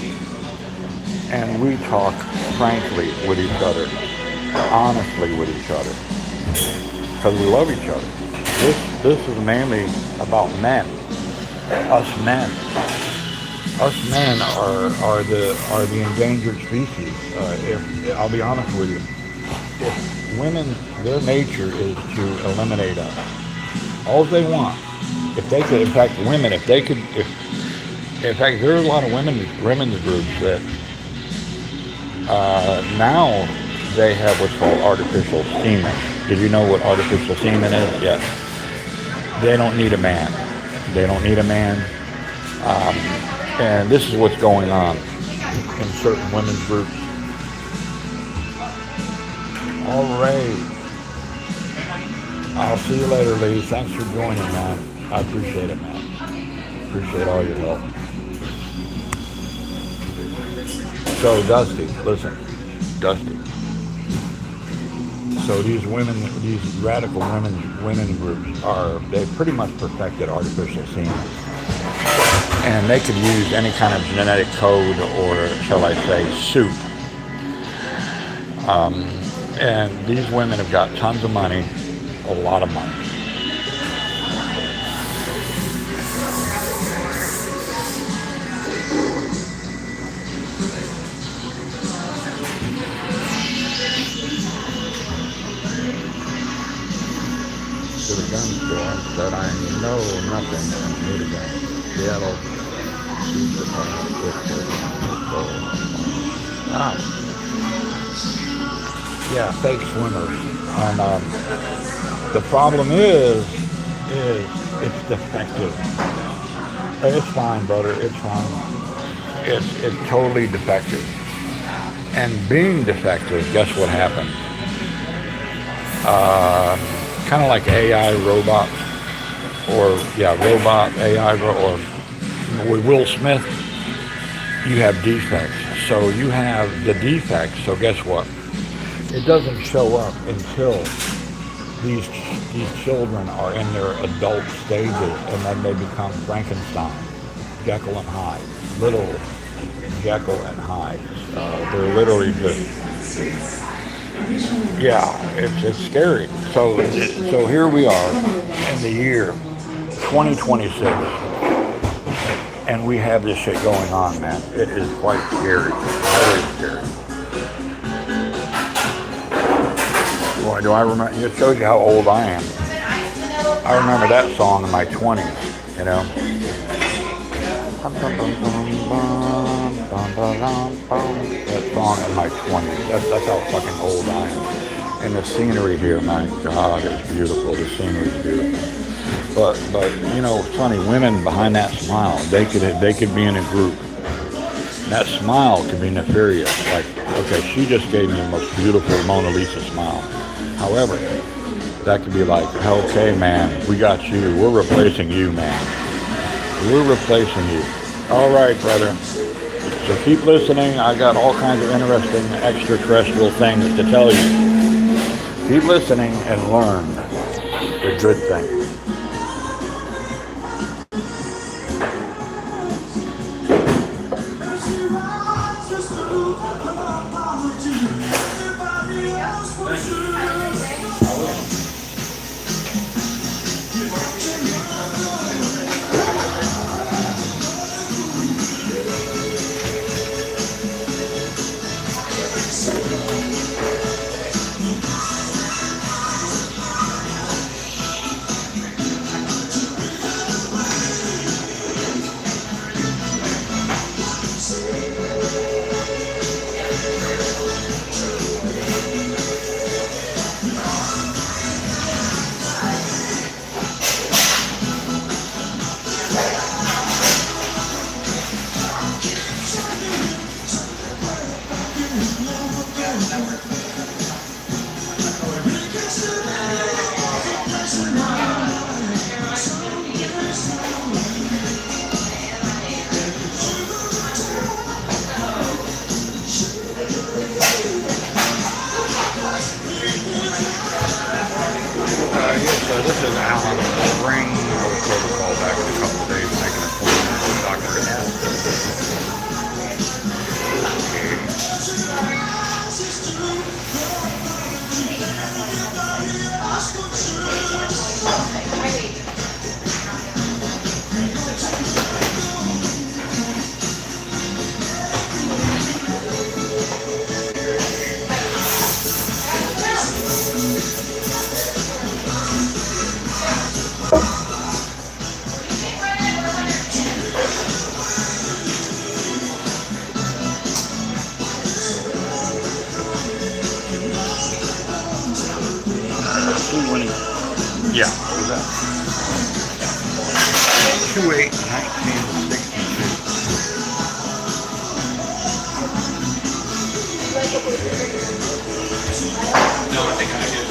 And we talk frankly with each other. Honestly with each other. Because we love each other. This is mainly about men. Us men. Us men are the endangered species. If I'll be honest with you. If women, their nature is to eliminate us. All they want. If they could, in fact, women, if they could, in fact, there are a lot of women's groups that now they have what's called artificial semen. Did you know what artificial semen is? Yes. They don't need a man. They don't need a man. And this is what's going on in certain women's groups. All right. I'll see you later, Lee. Thanks for joining, man. I appreciate it, man. Appreciate all your help. So, Dusty, listen. Dusty. So these women, these radical women groups they pretty much perfected artificial semen. And they could use any kind of genetic code or, shall I say, soup. And these women have got tons of money, a lot of money. To the gun store that I know nothing and need a gun. Seattle, yeah, fake swimmers. And the problem is it's defective. It's fine, brother. It's fine. It's totally defective. And being defective, guess what happened? Kind of like AI robots, or AI, or with Will Smith, you have defects. So you have the defects. So guess what? It doesn't show up until these children are in their adult stages, and then they become Frankenstein, Jekyll and Hyde, little Jekyll and Hyde. They're literally just, yeah, it's scary. So here we are in the year 2026, and we have this shit going on, man. It is quite scary, very scary. Boy, do I remember, it shows you how old I am. I remember that song in my 20s, you know. That song in my 20s. That's how fucking old I am. And the scenery here, my God, it's beautiful. The scenery is beautiful. But you know, it's funny, women behind that smile, they could be in a group. That smile could be nefarious. Like, okay, she just gave me the most beautiful Mona Lisa smile. However, that could be like, okay, man, we got you. We're replacing you, man. We're replacing you. All right, brother. So keep listening. I got all kinds of interesting extraterrestrial things to tell you. Keep listening and learn the good things. So this is Alan Spring. I was told to call back in a couple of days, making an appointment with Dr. Yeah, what was that? 2/8/1962. No, I think I did.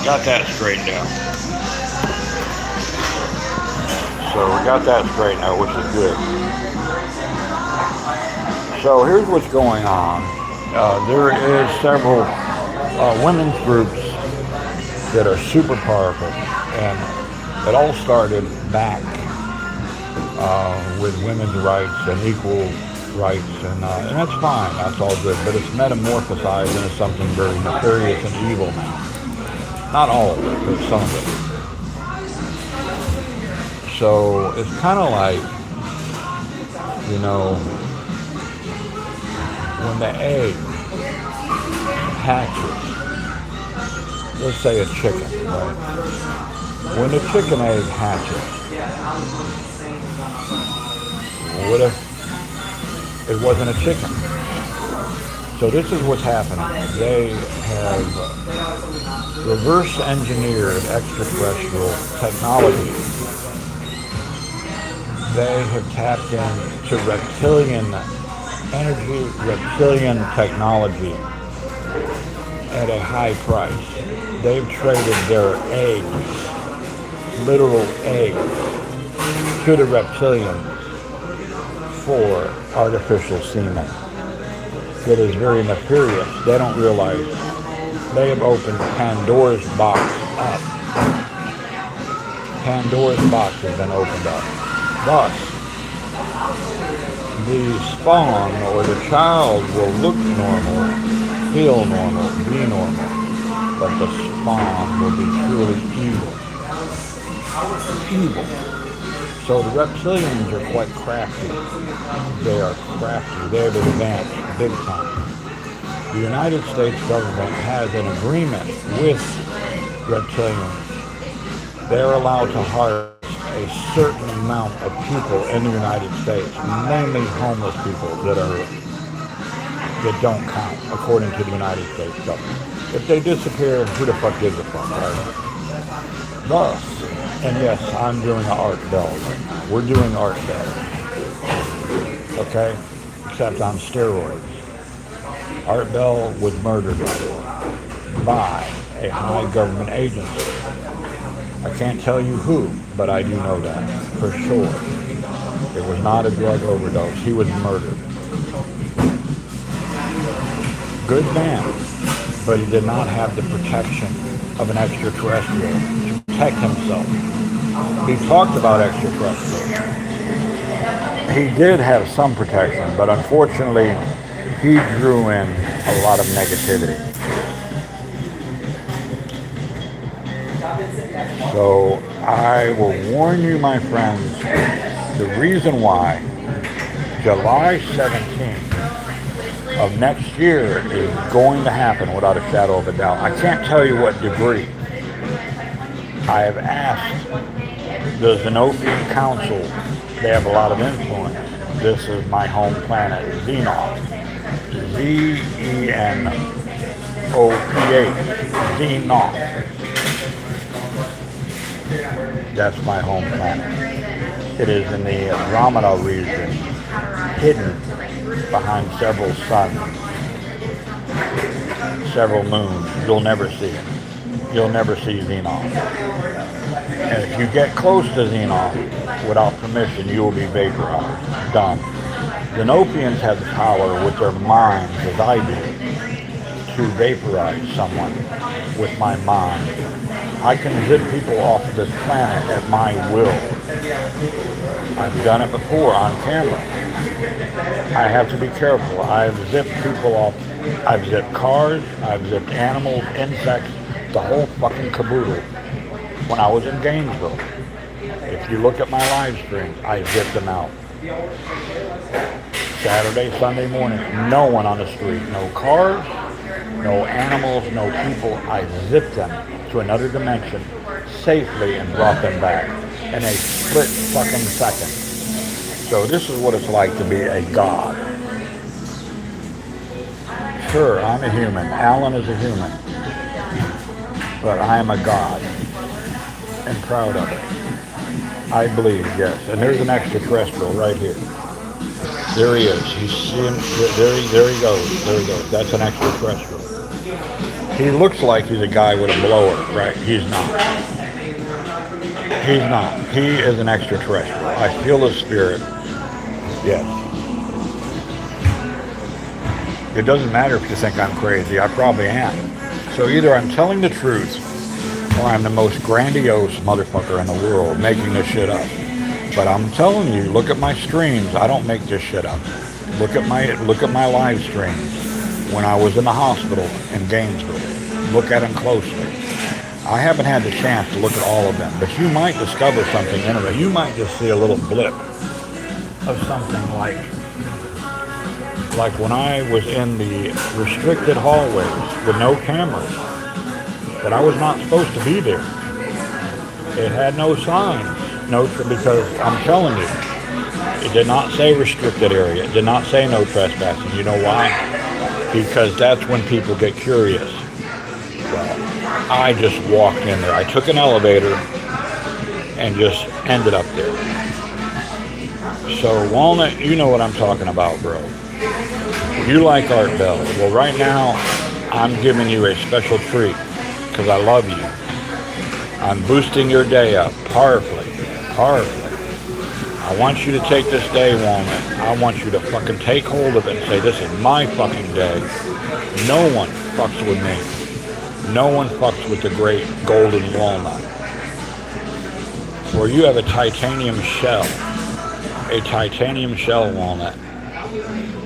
Got that straightened out. So we got that straightened out, which is good. So here's what's going on. There is several women's groups that are super powerful, and it all started back with women's rights and equal rights, and that's fine. That's all good, but it's metamorphosized into something very nefarious and evil now. Not all of it, but some of it. So it's kind of like, you know, when the egg hatches, let's say a chicken, right? When the chicken egg hatches, what if it wasn't a chicken? So this is what's happening. They have reverse engineered extraterrestrial technology. They have tapped into reptilian energy, reptilian technology, at a high price. They've traded their eggs, literal eggs, to the reptilians for artificial semen. It is very nefarious. They don't realize they have opened Pandora's box up. Pandora's box has been opened up. Thus, the spawn or the child will look normal, feel normal, be normal, but the spawn will be truly evil. Evil. So the reptilians are quite crafty. They are crafty. They've advanced big time. The United States government has an agreement with reptilians. They're allowed to harvest a certain amount of people in the United States, mainly homeless people that don't count according to the United States government. If they disappear, who the fuck gives a fuck, right? Thus, and yes, I'm doing an Art Bell right now. We're doing Art Bell. Okay? Except on steroids. Art Bell was murdered by a high government agency. I can't tell you who, but I do know that for sure. It was not a drug overdose. He was murdered. Good man, but he did not have the protection of an extraterrestrial to protect himself. He talked about extraterrestrials. He did have some protection, but unfortunately, he drew in a lot of negativity. So I will warn you, my friends, the reason why July 17th of next year is going to happen without a shadow of a doubt. I can't tell you what degree. I have asked the Zenobian Council. They have a lot of influence. This is my home planet, Xenos. Z-E-N-O-P-H. Xenos. That's my home planet. It is in the Andromeda region, hidden behind several suns, several moons. You'll never see it. You'll never see Xenos. And if you get close to Xenos without permission, you will be vaporized. Done. Xenopians have the power with their minds, as I do, to vaporize someone with my mind. I can zip people off of this planet at my will. I've done it before on camera. I have to be careful. I've zipped people off. I've zipped cars. I've zipped animals, insects, the whole fucking caboodle. When I was in Gainesville, if you look at my live streams, I zipped them out. Saturday, Sunday morning, no one on the street. No cars, no animals, no people. I zipped them to another dimension safely and brought them back in a split fucking second. So this is what it's like to be a god. Sure, I'm a human. Alan is a human. But I am a god. And proud of it. I believe, yes. And there's an extraterrestrial right here. There he is. He's seeing, there he goes. There he goes. That's an extraterrestrial. He looks like he's a guy with a blower, right? He's not. He's not. He is an extraterrestrial. I feel his spirit. Yes. It doesn't matter if you think I'm crazy. I probably am. So either I'm telling the truth or I'm the most grandiose motherfucker in the world making this shit up. But I'm telling you, look at my streams. I don't make this shit up. Look at my live streams when I was in the hospital in Gainesville. Look at them closely. I haven't had the chance to look at all of them, but you might discover something interesting. You might just see a little blip of something like when I was in the restricted hallways with no cameras, that I was not supposed to be there. It had no signs, because I'm telling you, it did not say restricted area. It did not say no trespassing. You know why? Because that's when people get curious. Well, I just walked in there. I took an elevator and just ended up there. So Walnut, you know what I'm talking about, bro. You like Art Bell. Well, right now, I'm giving you a special treat because I love you. I'm boosting your day up powerfully, powerfully. I want you to take this day, Walnut. I want you to fucking take hold of it and say, this is my fucking day. No one fucks with me. No one fucks with the great golden walnut. For you have a titanium shell. A titanium shell walnut.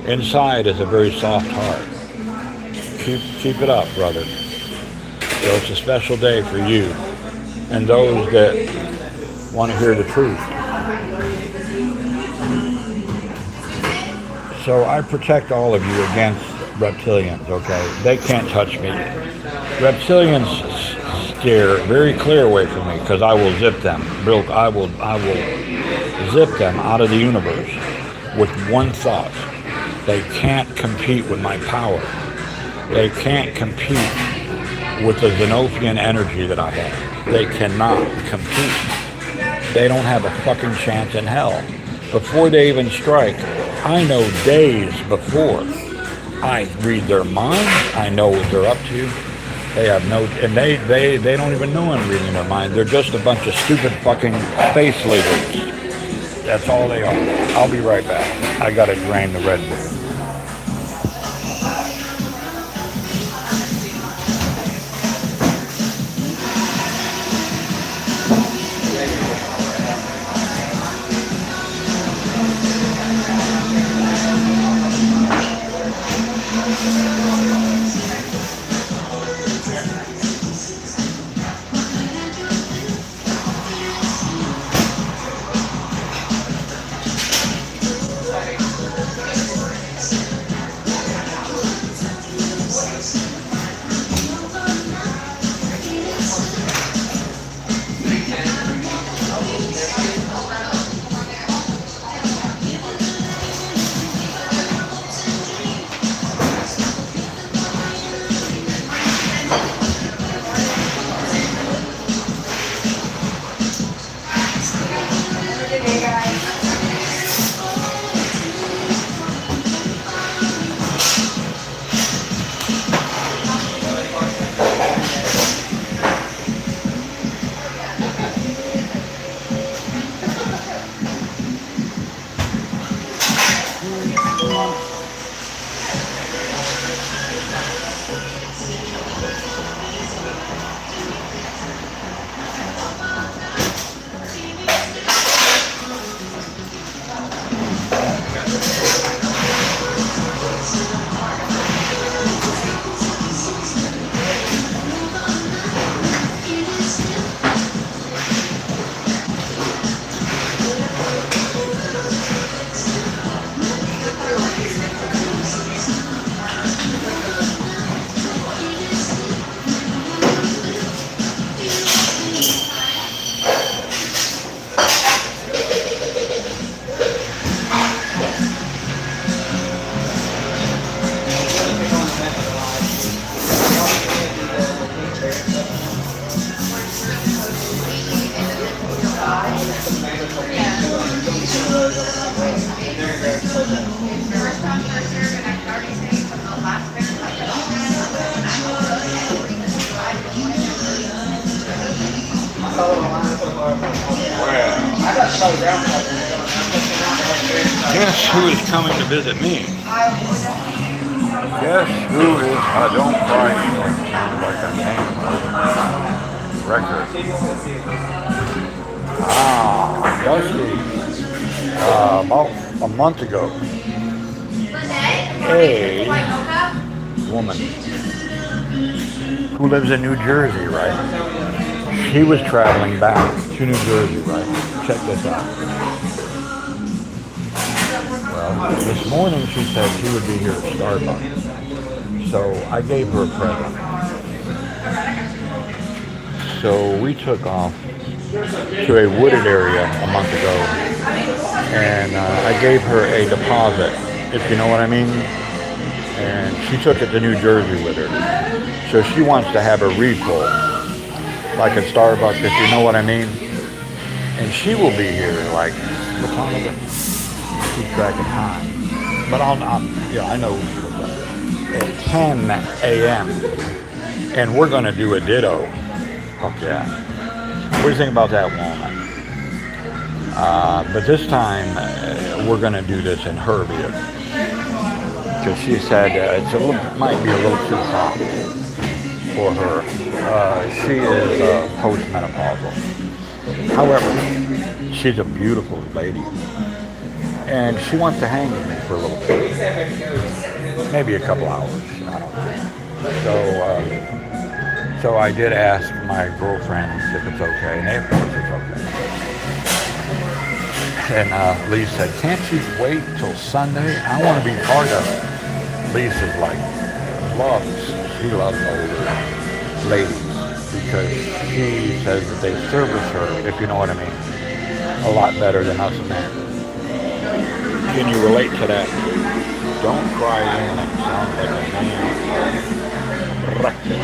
Inside is a very soft heart. Keep it up, brother. So it's a special day for you and those that want to hear the truth. So I protect all of you against reptilians, okay? They can't touch me. Reptilians steer very clear away from me because I will zip them. I will zip them out of the universe with one thought. They can't compete with my power. They can't compete with the Xenopian energy that I have. They cannot compete. They don't have a fucking chance in hell. Before they even strike, I know days before. I read their minds. I know what they're up to. They have no, and they don't even know I'm reading their mind. They're just a bunch of stupid fucking space leaders. That's all they are. I'll be right back. I gotta drain the Red Bull. Guess who is coming to visit me? Guess who is? Don't cry. Sounds like a name record. Dusty. About a month ago, a woman who lives in New Jersey, right? She was traveling back to New Jersey, right? Check this out. Well, this morning she said she would be here at Starbucks. So I gave her a present. So we took off to a wooded area a month ago. And I gave her a deposit, if you know what I mean. And she took it to New Jersey with her. So she wants to have a refill, like at Starbucks, if you know what I mean. And she will be here, like, what time is it? Keep track of time. But I know who she looks like. at 10 a.m. And we're going to do a ditto. Fuck yeah. What do you think about that, Walnut? But this time, we're going to do this in her vehicle. Because she said might be a little too hot for her. She is postmenopausal. However, she's a beautiful lady. And she wants to hang with me for a little bit. Maybe a couple hours. I don't know. So I did ask my girlfriends if it's okay. And of course it's okay. And Lee said, can't you wait till Sunday? I want to be part of it. Lisa's like, she loves older ladies because she says that they service her, if you know what I mean, a lot better than us men. Can you relate to that? Don't cry in it. Sounds like a man. Rectum.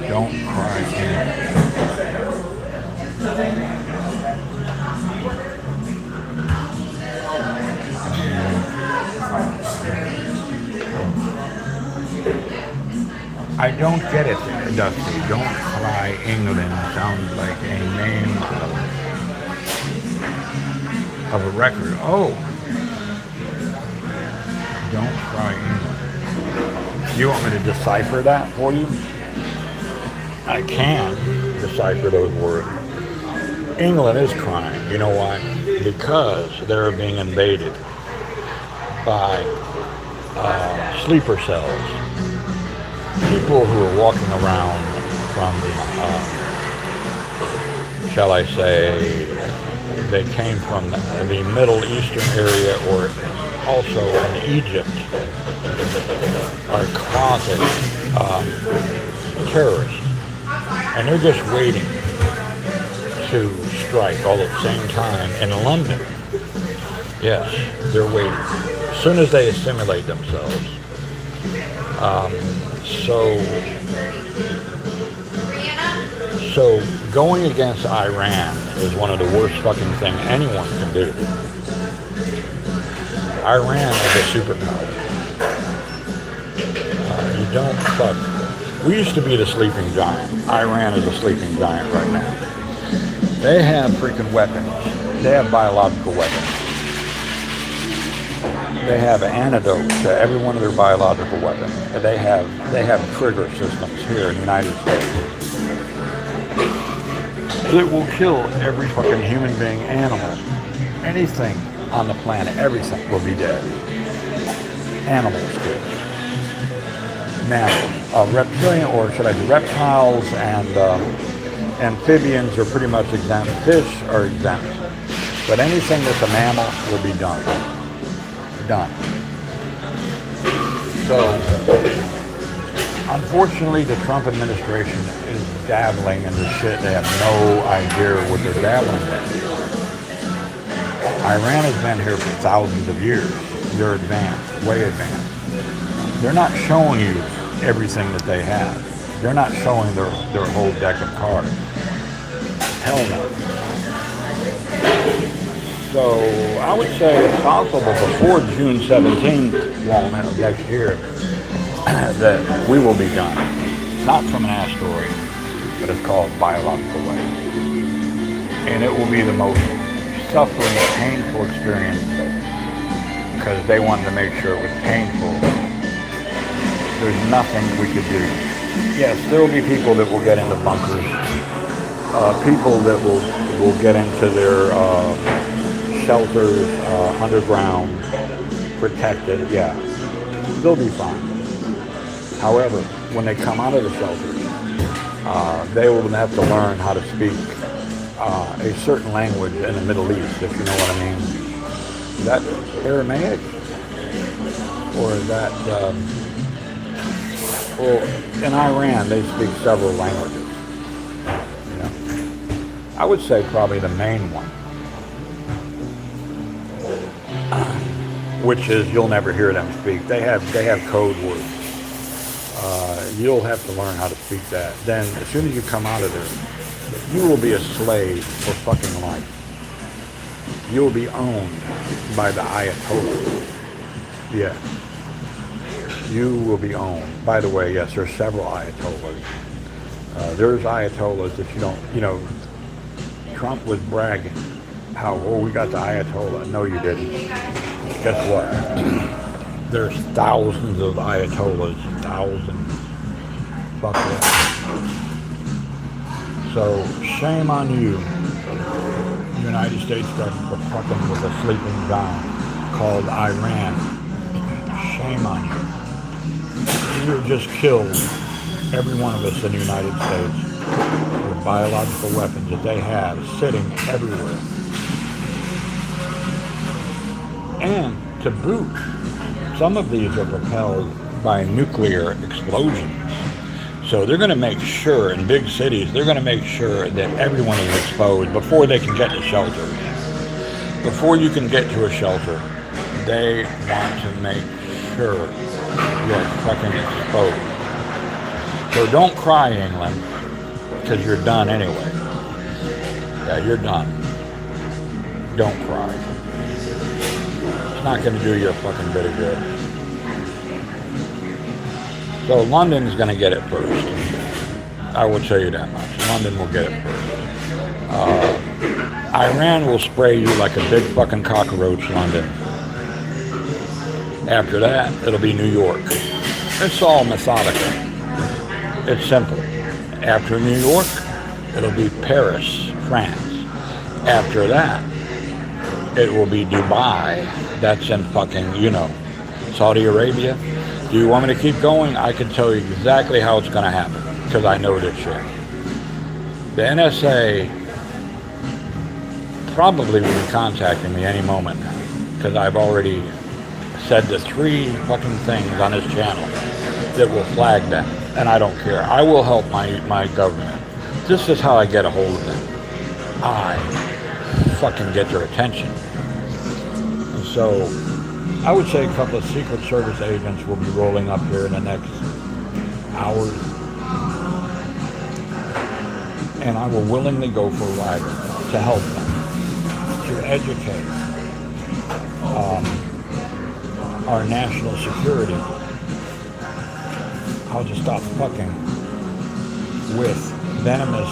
Don't cry in it. I don't get it, Dusty. Don't Cry England sounds like a name of a record. Oh! Don't Cry England. You want me to decipher that for you? I can decipher those words. England is crying. You know why? Because they're being invaded by sleeper cells. People who are walking around from, shall I say, they came from the Middle Eastern area or also in Egypt, are closet terrorists. And they're just waiting to strike all at the same time in London. Yes, they're waiting. As soon as they assimilate themselves. So going against Iran is one of the worst fucking things anyone can do. Iran is a superpower. You don't fuck. We used to be the sleeping giant. Iran is a sleeping giant right now. They have freaking weapons. They have biological weapons. They have an antidote to every one of their biological weapons. They have trigger systems here in the United States. It will kill every fucking human being, animal, anything on the planet. Everything will be dead. Animals too. Mammals, reptilian, or should I say reptiles and amphibians are pretty much exempt. Fish are exempt, but anything that's a mammal will be done. So, unfortunately, the Trump administration is dabbling in this shit. They have no idea what they're dabbling in. Iran has been here for thousands of years. They're advanced, way advanced. They're not showing you everything that they have. They're not showing their whole deck of cards. Hell no. So I would say it's possible before June 17th, Walnut, of next year, that we will be done. Not from an asteroid, but it's called biological wave. And it will be the most suffering, painful experience because they wanted to make sure it was painful. There's nothing we could do. Yes, there will be people that will get into bunkers. People that will get into their shelters, underground, protected, yeah. They'll be fine. However, when they come out of the shelters, they will have to learn how to speak a certain language in the Middle East, if you know what I mean. Is that Aramaic? Or is that, well, in Iran, they speak several languages. You know? I would say probably the main one, which is you'll never hear them speak. They have code words. You'll have to learn how to speak that. Then, as soon as you come out of there, you will be a slave for fucking life. You will be owned by the Ayatollah. Yeah. You will be owned. By the way, yes, there's several Ayatollahs. There's Ayatollahs that you know, Trump was bragging how, oh, we got the Ayatollah. No, you didn't. Guess what? There's thousands of Ayatollahs. Thousands. Fuck yeah. So, shame on you, United States government, for fucking with a sleeping giant called Iran. Shame on you. You have just killed every one of us in the United States with biological weapons that they have sitting everywhere. And to boot, some of these are propelled by nuclear explosions. So they're going to make sure, in big cities, they're going to make sure that everyone is exposed before they can get to shelters. Before you can get to a shelter, they want to make sure you're fucking exposed. So don't cry, England, because you're done anyway. Yeah, you're done. Don't cry. It's not going to do you a fucking bit of good. So London's going to get it first. I will tell you that much. London will get it first. Iran will spray you like a big fucking cockroach, London. After that, it'll be New York. It's all methodical. It's simple. After New York, it'll be Paris, France. After that, it will be Dubai. That's in fucking, Saudi Arabia. Do you want me to keep going? I can tell you exactly how it's going to happen, because I know this shit. The NSA probably will be contacting me any moment now, because I've already said the 3 fucking things on this channel that will flag them, and I don't care. I will help my government. This is how I get a hold of them. I fucking get their attention. And so I would say a couple of Secret Service agents will be rolling up here in the next hours. And I will willingly go for a ride to help them, to educate our national security, how to stop fucking with venomous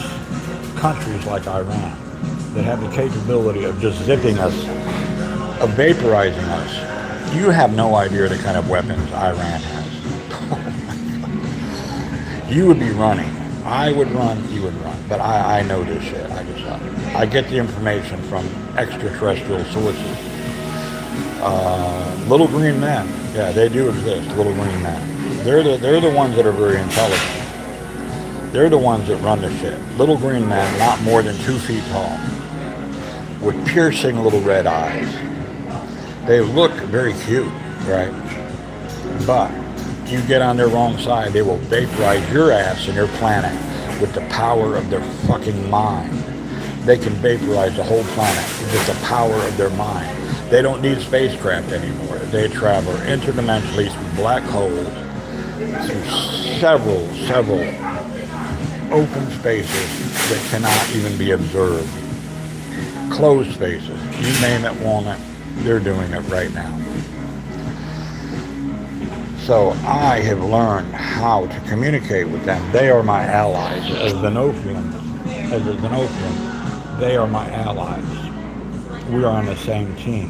countries like Iran that have the capability of just zipping us, of vaporizing us. You have no idea the kind of weapons Iran has. You would be running. I would run, you would run. But I know this shit. I get the information from extraterrestrial sources. Little green men. Yeah, they do exist, little green men. They're the ones that are very intelligent. They're the ones that run the shit. Little green men, not more than 2 feet tall, with piercing little red eyes. They look very cute, right? But you get on their wrong side, they will vaporize your ass and your planet with the power of their fucking mind. They can vaporize the whole planet with the power of their mind. They don't need spacecraft anymore. They travel interdimensionally through black holes, through several open spaces that cannot even be observed. Closed spaces. You name it, Walnut. They're doing it right now. So I have learned how to communicate with them. They are my allies. As a Xenophian, they are my allies. We are on the same team.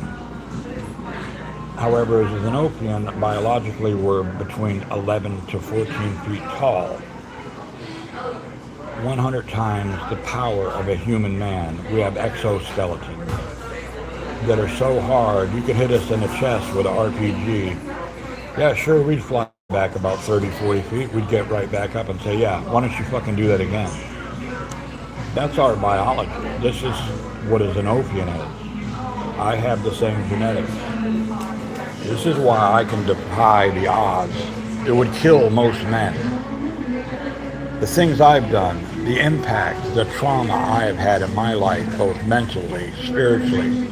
However, as a Xenophian, biologically we're between 11 to 14 feet tall. 100 times the power of a human man. We have exoskeletons that are so hard, you could hit us in the chest with an RPG. Yeah, sure, we'd fly back about 30, 40 feet. We'd get right back up and say, yeah, why don't you fucking do that again? That's our biology. This is what a Xenophian is. I have the same genetics. This is why I can defy the odds. It would kill most men. The things I've done, the impact, the trauma I have had in my life, both mentally, spiritually,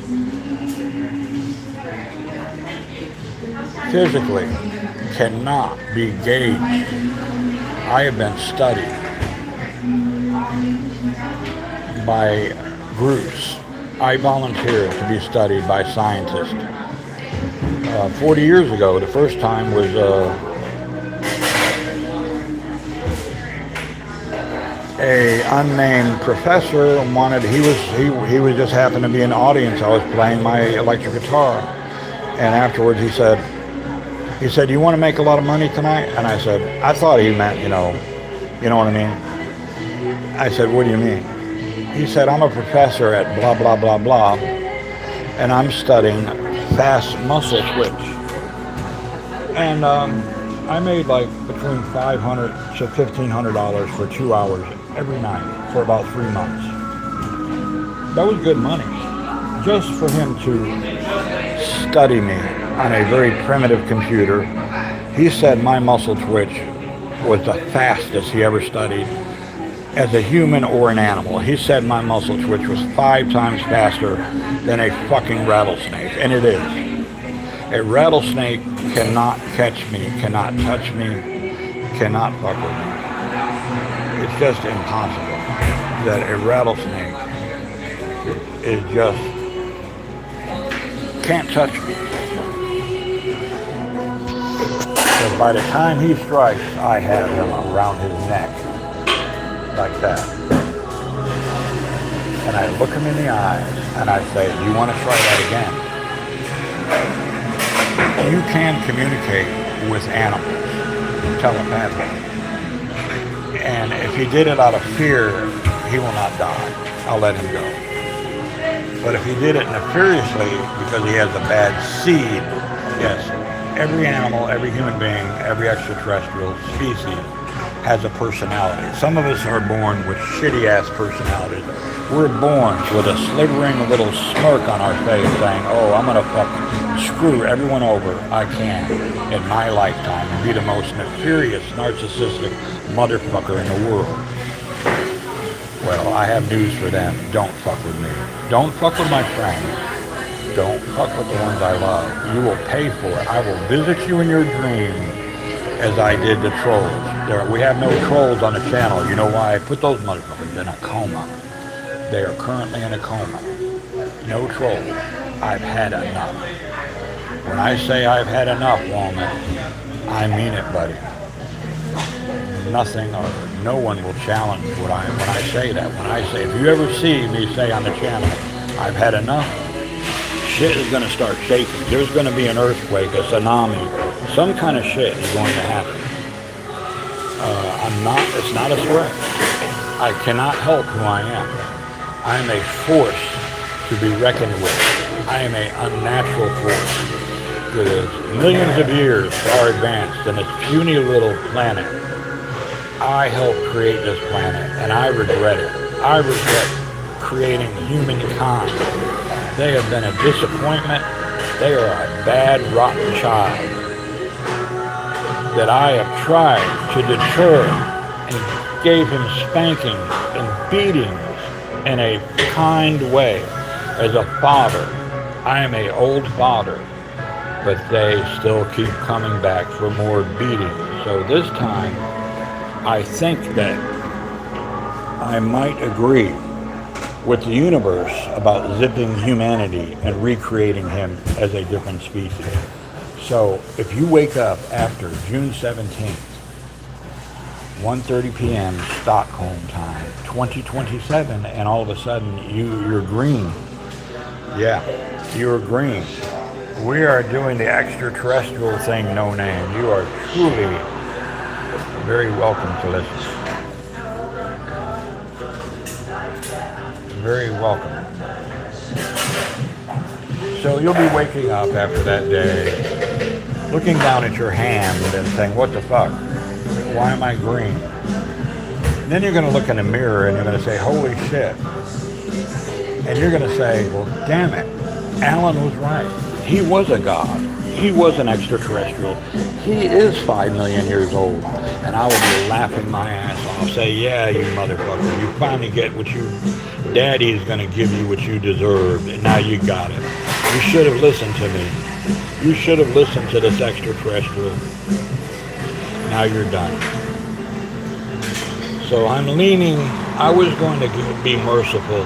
physically, cannot be gauged. I have been studied. by groups. I volunteered to be studied by scientists. 40 years ago, the first time was a unnamed professor wanted. He was just happened to be in the audience. I was playing my electric guitar, and afterwards he said, "You want to make a lot of money tonight?" And I said, I thought he meant, you know what I mean. I said, "What do you mean?" He said, "I'm a professor at blah blah blah blah, and I'm studying fast muscle twitch." And I made like between $500 to $1,500 for 2 hours every night for about 3 months. That was good money, just for him to study me on a very primitive computer. He said my muscle twitch was the fastest he ever studied as a human or an animal. He said my muscle twitch was 5 times faster than a fucking rattlesnake, and it is. A rattlesnake cannot catch me, cannot touch me, cannot fuck with me. It's just impossible that a rattlesnake is just can't touch me. Because by the time he strikes, I have him around his neck like that. And I look him in the eyes and I say, "Do you want to try that again?" You can communicate with animals telepathically. And if he did it out of fear, he will not die. I'll let him go. But if he did it nefariously because he has a bad seed, yes, every animal, every human being, every extraterrestrial species has a personality. Some of us are born with shitty-ass personalities. We're born with a slivering little smirk on our face saying, "Oh, I'm going to screw everyone over I can in my lifetime and be the most nefarious, narcissistic motherfucker in the world." Well, I have news for them. Don't fuck with me. Don't fuck with my friends. Don't fuck with the ones I love. You will pay for it. I will visit you in your dream as I did the trolls. We have no trolls on the channel. You know why? I put those motherfuckers in a coma. They are currently in a coma. No trolls. I've had enough. When I say I've had enough, woman, I mean it, buddy. Nothing or no one will challenge when I say that. When I say, if you ever see me say on the channel, I've had enough, shit is going to start shaking. There's going to be an earthquake, a tsunami. Some kind of shit is going to happen. It's not a threat. I cannot help who I am. I am a force to be reckoned with. I am an unnatural force that is millions of years far advanced in this puny little planet. I helped create this planet, and I regret it. I regret creating humankind. They have been a disappointment. They are a bad, rotten child that I have tried to deter and gave him spankings and beatings in a kind way as a father. I am an old father, but they still keep coming back for more beatings. So this time, I think that I might agree with the universe about zipping humanity and recreating him as a different species. So if you wake up after June 17th, 1:30 p.m. Stockholm time, 2027, and all of a sudden you're green. Yeah, you're green. We are doing the extraterrestrial thing, no name. You are truly very welcome to listen. Very welcome. So you'll be waking up after that day, looking down at your hand and saying, "What the fuck? Why am I green?" And then you're going to look in the mirror and you're going to say, "Holy shit." And you're going to say, "Well, damn it. Alan was right. He was a god. He was an extraterrestrial. He is 5 million years old." And I will be laughing my ass off. Say, "Yeah, you motherfucker. You finally get what Daddy's going to give you what you deserved. And now you got it. You should have listened to me. You should have listened to this extraterrestrial. Now you're done." So I'm leaning I was going to be merciful.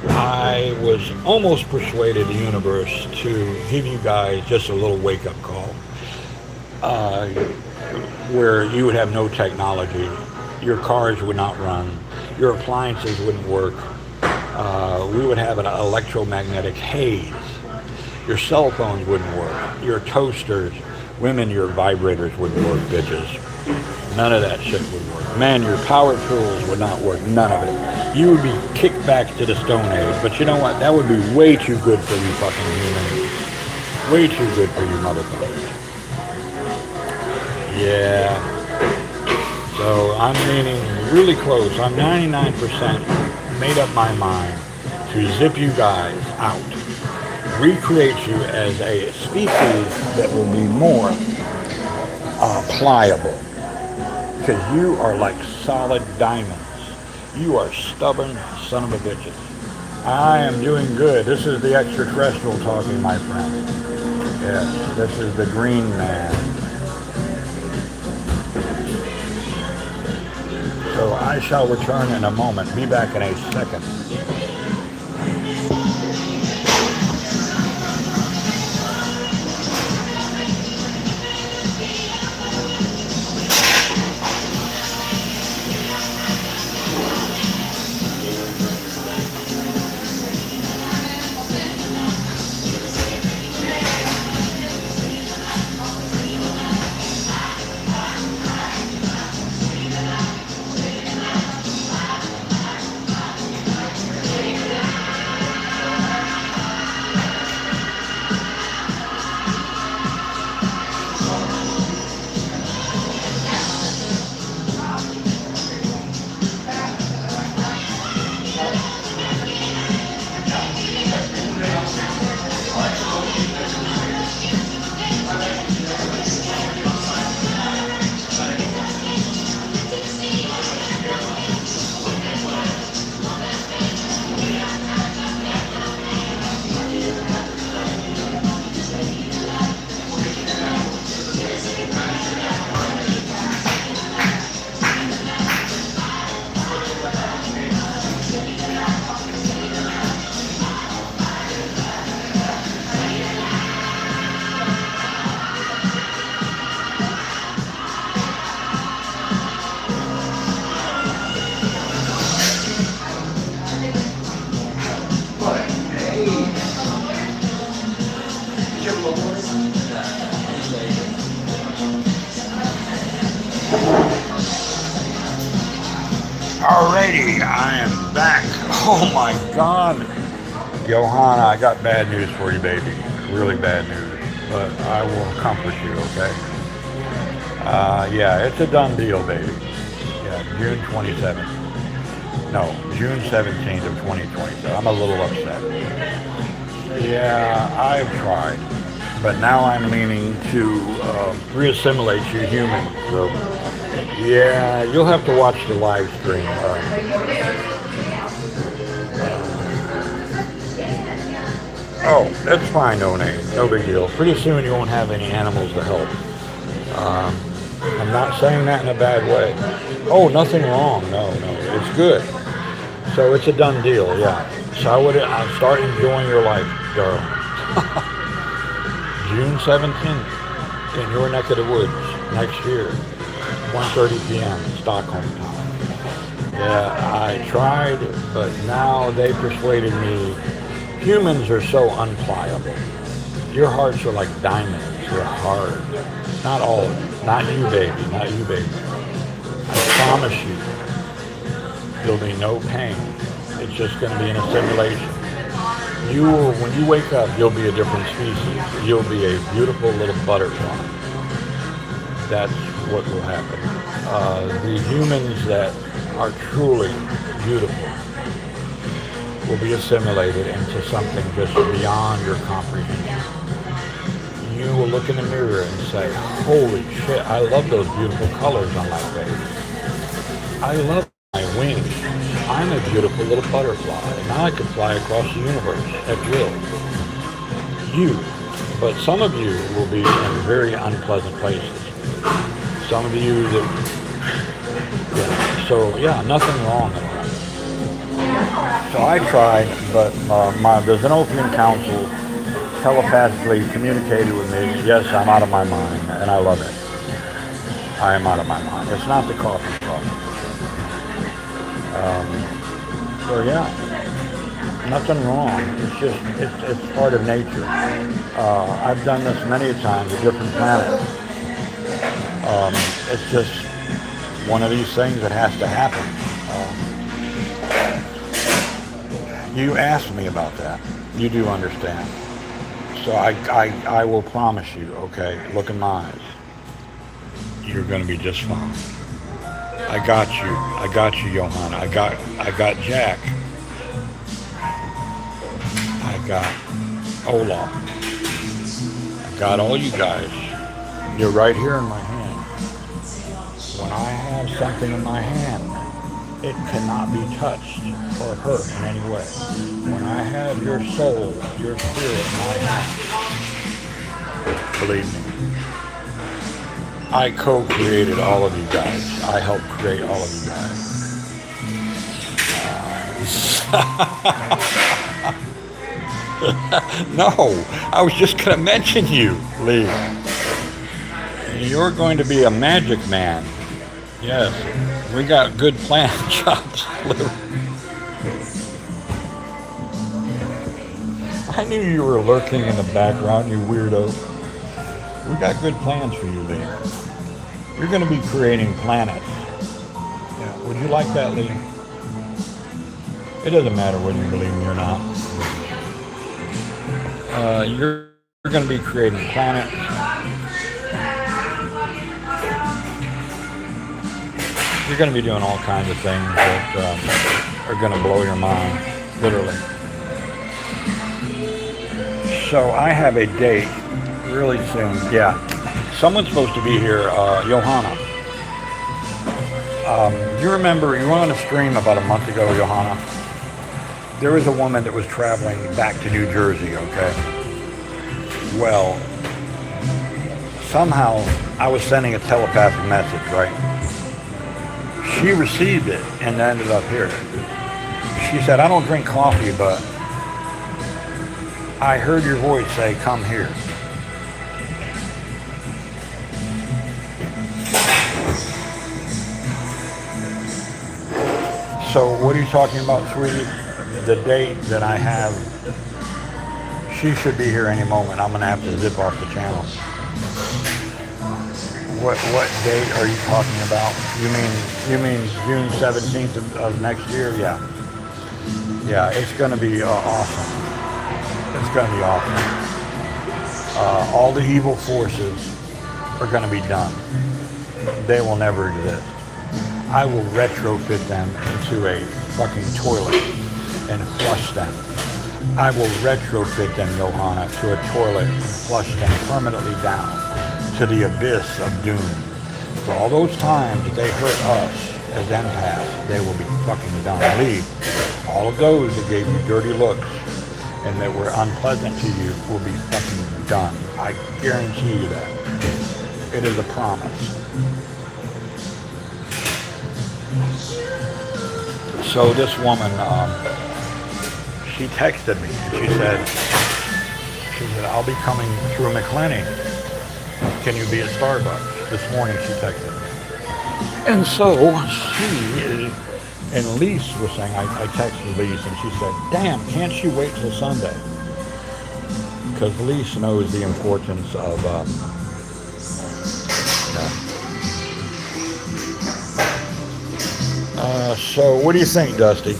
I was almost persuaded the universe to give you guys just a little wake-up call, where you would have no technology, your cars would not run, your appliances wouldn't work, we would have an electromagnetic haze, your cell phones wouldn't work, your toasters, women, your vibrators wouldn't work, bitches. None of that shit would work. Man, your power tools would not work. None of it. You would be kicked back to the Stone Age. But you know what? That would be way too good for you fucking humans. Way too good for you motherfuckers. Yeah. So I'm leaning really close. I'm 99% made up my mind to zip you guys out. Recreate you as a species that will be more pliable. Because you are like solid diamonds. You are stubborn son of a bitches. I am doing good. This is the extraterrestrial talking, my friend. Yes, this is the green man. So I shall return in a moment. Be back in a second. Alrighty, I am back. Oh my God. Johanna, I got bad news for you, baby. Really bad news. But I will comfort you, okay? Yeah, it's a done deal, baby. Yeah, June 27th. No, June 17th of 2020. So I'm a little upset. Yeah, I've tried. But now I'm leaning to reassimilate you humans. So, yeah, you'll have to watch the live stream. Oh, that's fine, no name. No big deal. Pretty soon you won't have any animals to help. I'm not saying that in a bad way. Oh, nothing wrong. No, it's good. So it's a done deal, yeah. So I'll start enjoying your life, girl. June 17th in your neck of the woods next year, 1:30 p.m. Stockholm time. Yeah, I tried, but now they persuaded me. Humans are so unpliable. Your hearts are like diamonds. They're hard. Not all of them. Not you, baby. Not you, baby. I promise you, there'll be no pain. It's just going to be an assimilation. You will, when you wake up, you'll be a different species. You'll be a beautiful little butterfly. That's what will happen. The humans that are truly beautiful will be assimilated into something just beyond your comprehension. You will look in the mirror and say, holy shit, I love those beautiful colors on my face. I love my wings. I'm a beautiful little butterfly. Now I can fly across the universe at will. But some of you will be in very unpleasant places. Some of you that So yeah, nothing wrong at all. So I tried, but the Zenopian Council telepathically communicated with me, yes, I'm out of my mind, and I love it. I am out of my mind. It's not the coffee talk. So yeah, nothing wrong. It's just, it's part of nature. I've done this many times with different planets. It's just one of these things that has to happen. You asked me about that. You do understand. So I will promise you, okay, look in my eyes. You're going to be just fine. I got you, Johanna. I got Jack. I got Olaf. I got all you guys. You're right here in my hand. When I have something in my hand, it cannot be touched or hurt in any way. When I have your soul, your spirit in my hand, believe me, I co-created all of you guys. I helped create all of you guys. No, I was just going to mention you, Lee. You're going to be a magic man. Yes, we got good plan jobs, Lou. I knew you were lurking in the background, you weirdo. We got good plans for you, Lee. You're going to be creating planets. Yeah. Would you like that, Lee? It doesn't matter whether you believe me or not. You're going to be creating planets. You're going to be doing all kinds of things that are going to blow your mind, literally. So I have a date really soon. Yeah, someone's supposed to be here, Johanna. You remember, you were on a stream about a month ago, Johanna. There was a woman that was traveling back to New Jersey, okay? Well, somehow I was sending a telepathic message, right? She received it and ended up here. She said, I don't drink coffee, but I heard your voice say, come here. So what are you talking about, sweetie? The date that I have, she should be here any moment. I'm going to have to zip off the channel. What date are you talking about? You mean June 17th of next year? Yeah. Yeah, it's going to be awesome. It's going to be awesome. All the evil forces are going to be done. They will never exist. I will retrofit them into a fucking toilet and flush them. I will retrofit them, Johanna, to a toilet and flush them permanently down to the abyss of doom. For all those times that they hurt us as empaths, they will be fucking done. Lee, all of those that gave you dirty looks and that were unpleasant to you will be fucking done. I guarantee you that. It is a promise. So this woman, she texted me and she said, I'll be coming through McLenny. Can you be at Starbucks? This morning she texted me. And so she, and Lise was saying, I texted Lise and she said, damn, can't you wait till Sunday? Because Lise knows the importance of, so what do you think, Dusty?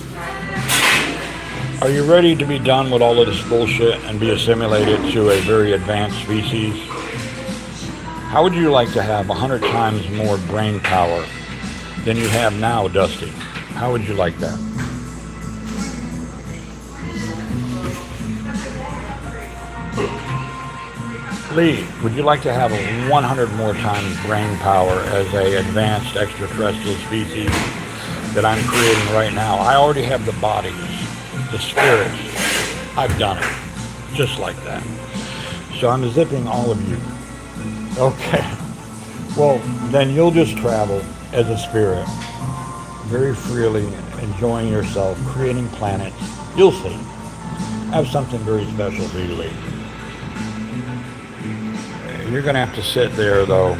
Are you ready to be done with all of this bullshit and be assimilated to a very advanced species? How would you like to have 100 times more brain power than you have now, Dusty? How would you like that? Lee, would you like to have 100 more times brain power as a advanced extraterrestrial species that I'm creating right now? I already have the bodies, the spirits. I've done it, just like that. So I'm zipping all of you. Okay. Well, then you'll just travel as a spirit very freely, enjoying yourself, creating planets. You'll see. I have something very special for you, Lee. You're going to have to sit there, though,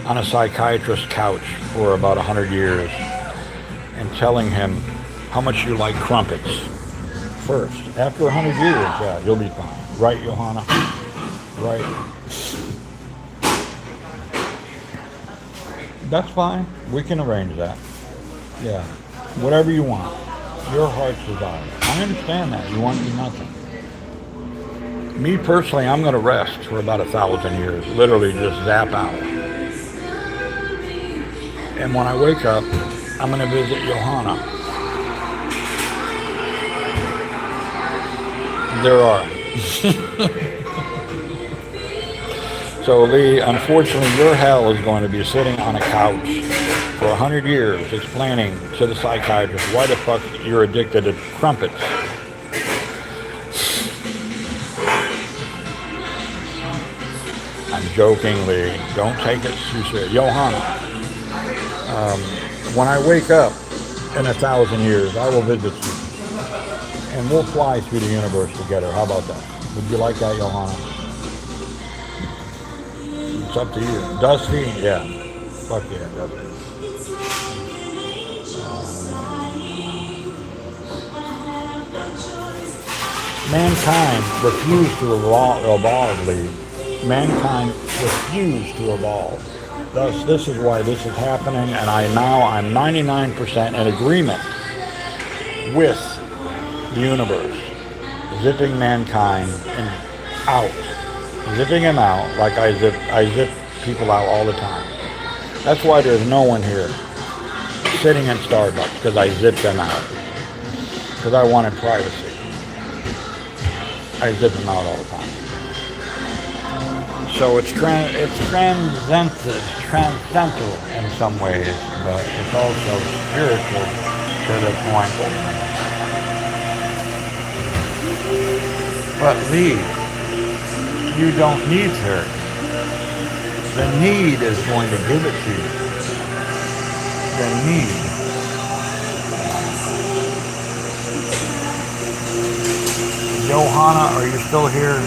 on a psychiatrist's couch for about 100 years and telling him how much you like crumpets. First, after 100 years, yeah, you'll be fine. Right, Johanna? Right. That's fine. We can arrange that. Yeah. Whatever you want. Your heart's desire. I understand that. You want to do nothing. Me personally, I'm going to rest for about 1,000 years. Literally just zap out. And when I wake up, I'm going to visit Johanna. There are. So Lee, unfortunately, your hell is going to be sitting on a couch for 100 years explaining to the psychiatrist why the fuck you're addicted to crumpets. I'm joking, Lee. Don't take it too serious. Johanna, when I wake up in 1,000 years, I will visit you. And we'll fly through the universe together. How about that? Would you like that, Johanna? It's up to you. Dusty? Yeah. Fuck yeah, Dusty. Mankind refused to evolve, Lee. Mankind refused to evolve. Thus, this is why this is happening, and I'm 99% in agreement with the universe, zipping mankind out, zipping them out like I zip people out all the time. That's why there's no one here sitting in Starbucks, because I zip them out, because I wanted privacy. I zip them out all the time. So it's transcendental in some ways, but it's also spiritual to the point. But Lee, you don't need her. The need is going to give it to you. The need. Johanna, are you still here?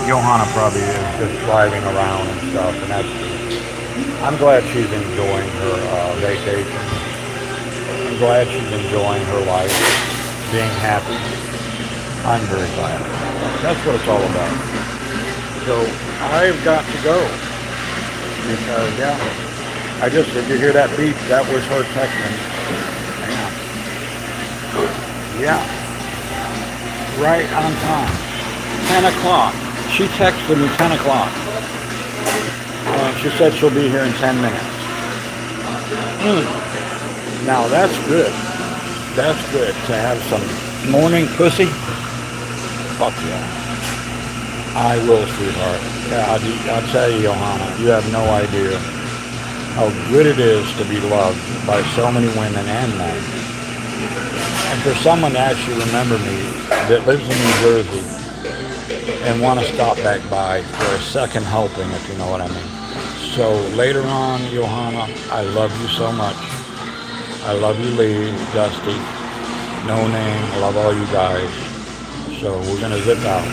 Johanna probably is just driving around and stuff, and that's good. I'm glad she's enjoying her vacation. I'm glad she's enjoying her life, being happy. I'm very glad. That's what it's all about. So I've got to go because did you hear that beep? That was her texting. Yeah. Right on time. 10 o'clock. She texted me 10 o'clock. She said she'll be here in 10 minutes. Now that's good. That's good to have some morning pussy. Fuck yeah. I will, sweetheart. Yeah, I'll tell you, Johanna, you have no idea how good it is to be loved by so many women and men. And for someone to actually remember me that lives in New Jersey and want to stop back by for a second helping, if you know what I mean. So later on, Johanna, I love you so much. I love you, Lee, Dusty, No Name. I love all you guys. So we're going to zip out.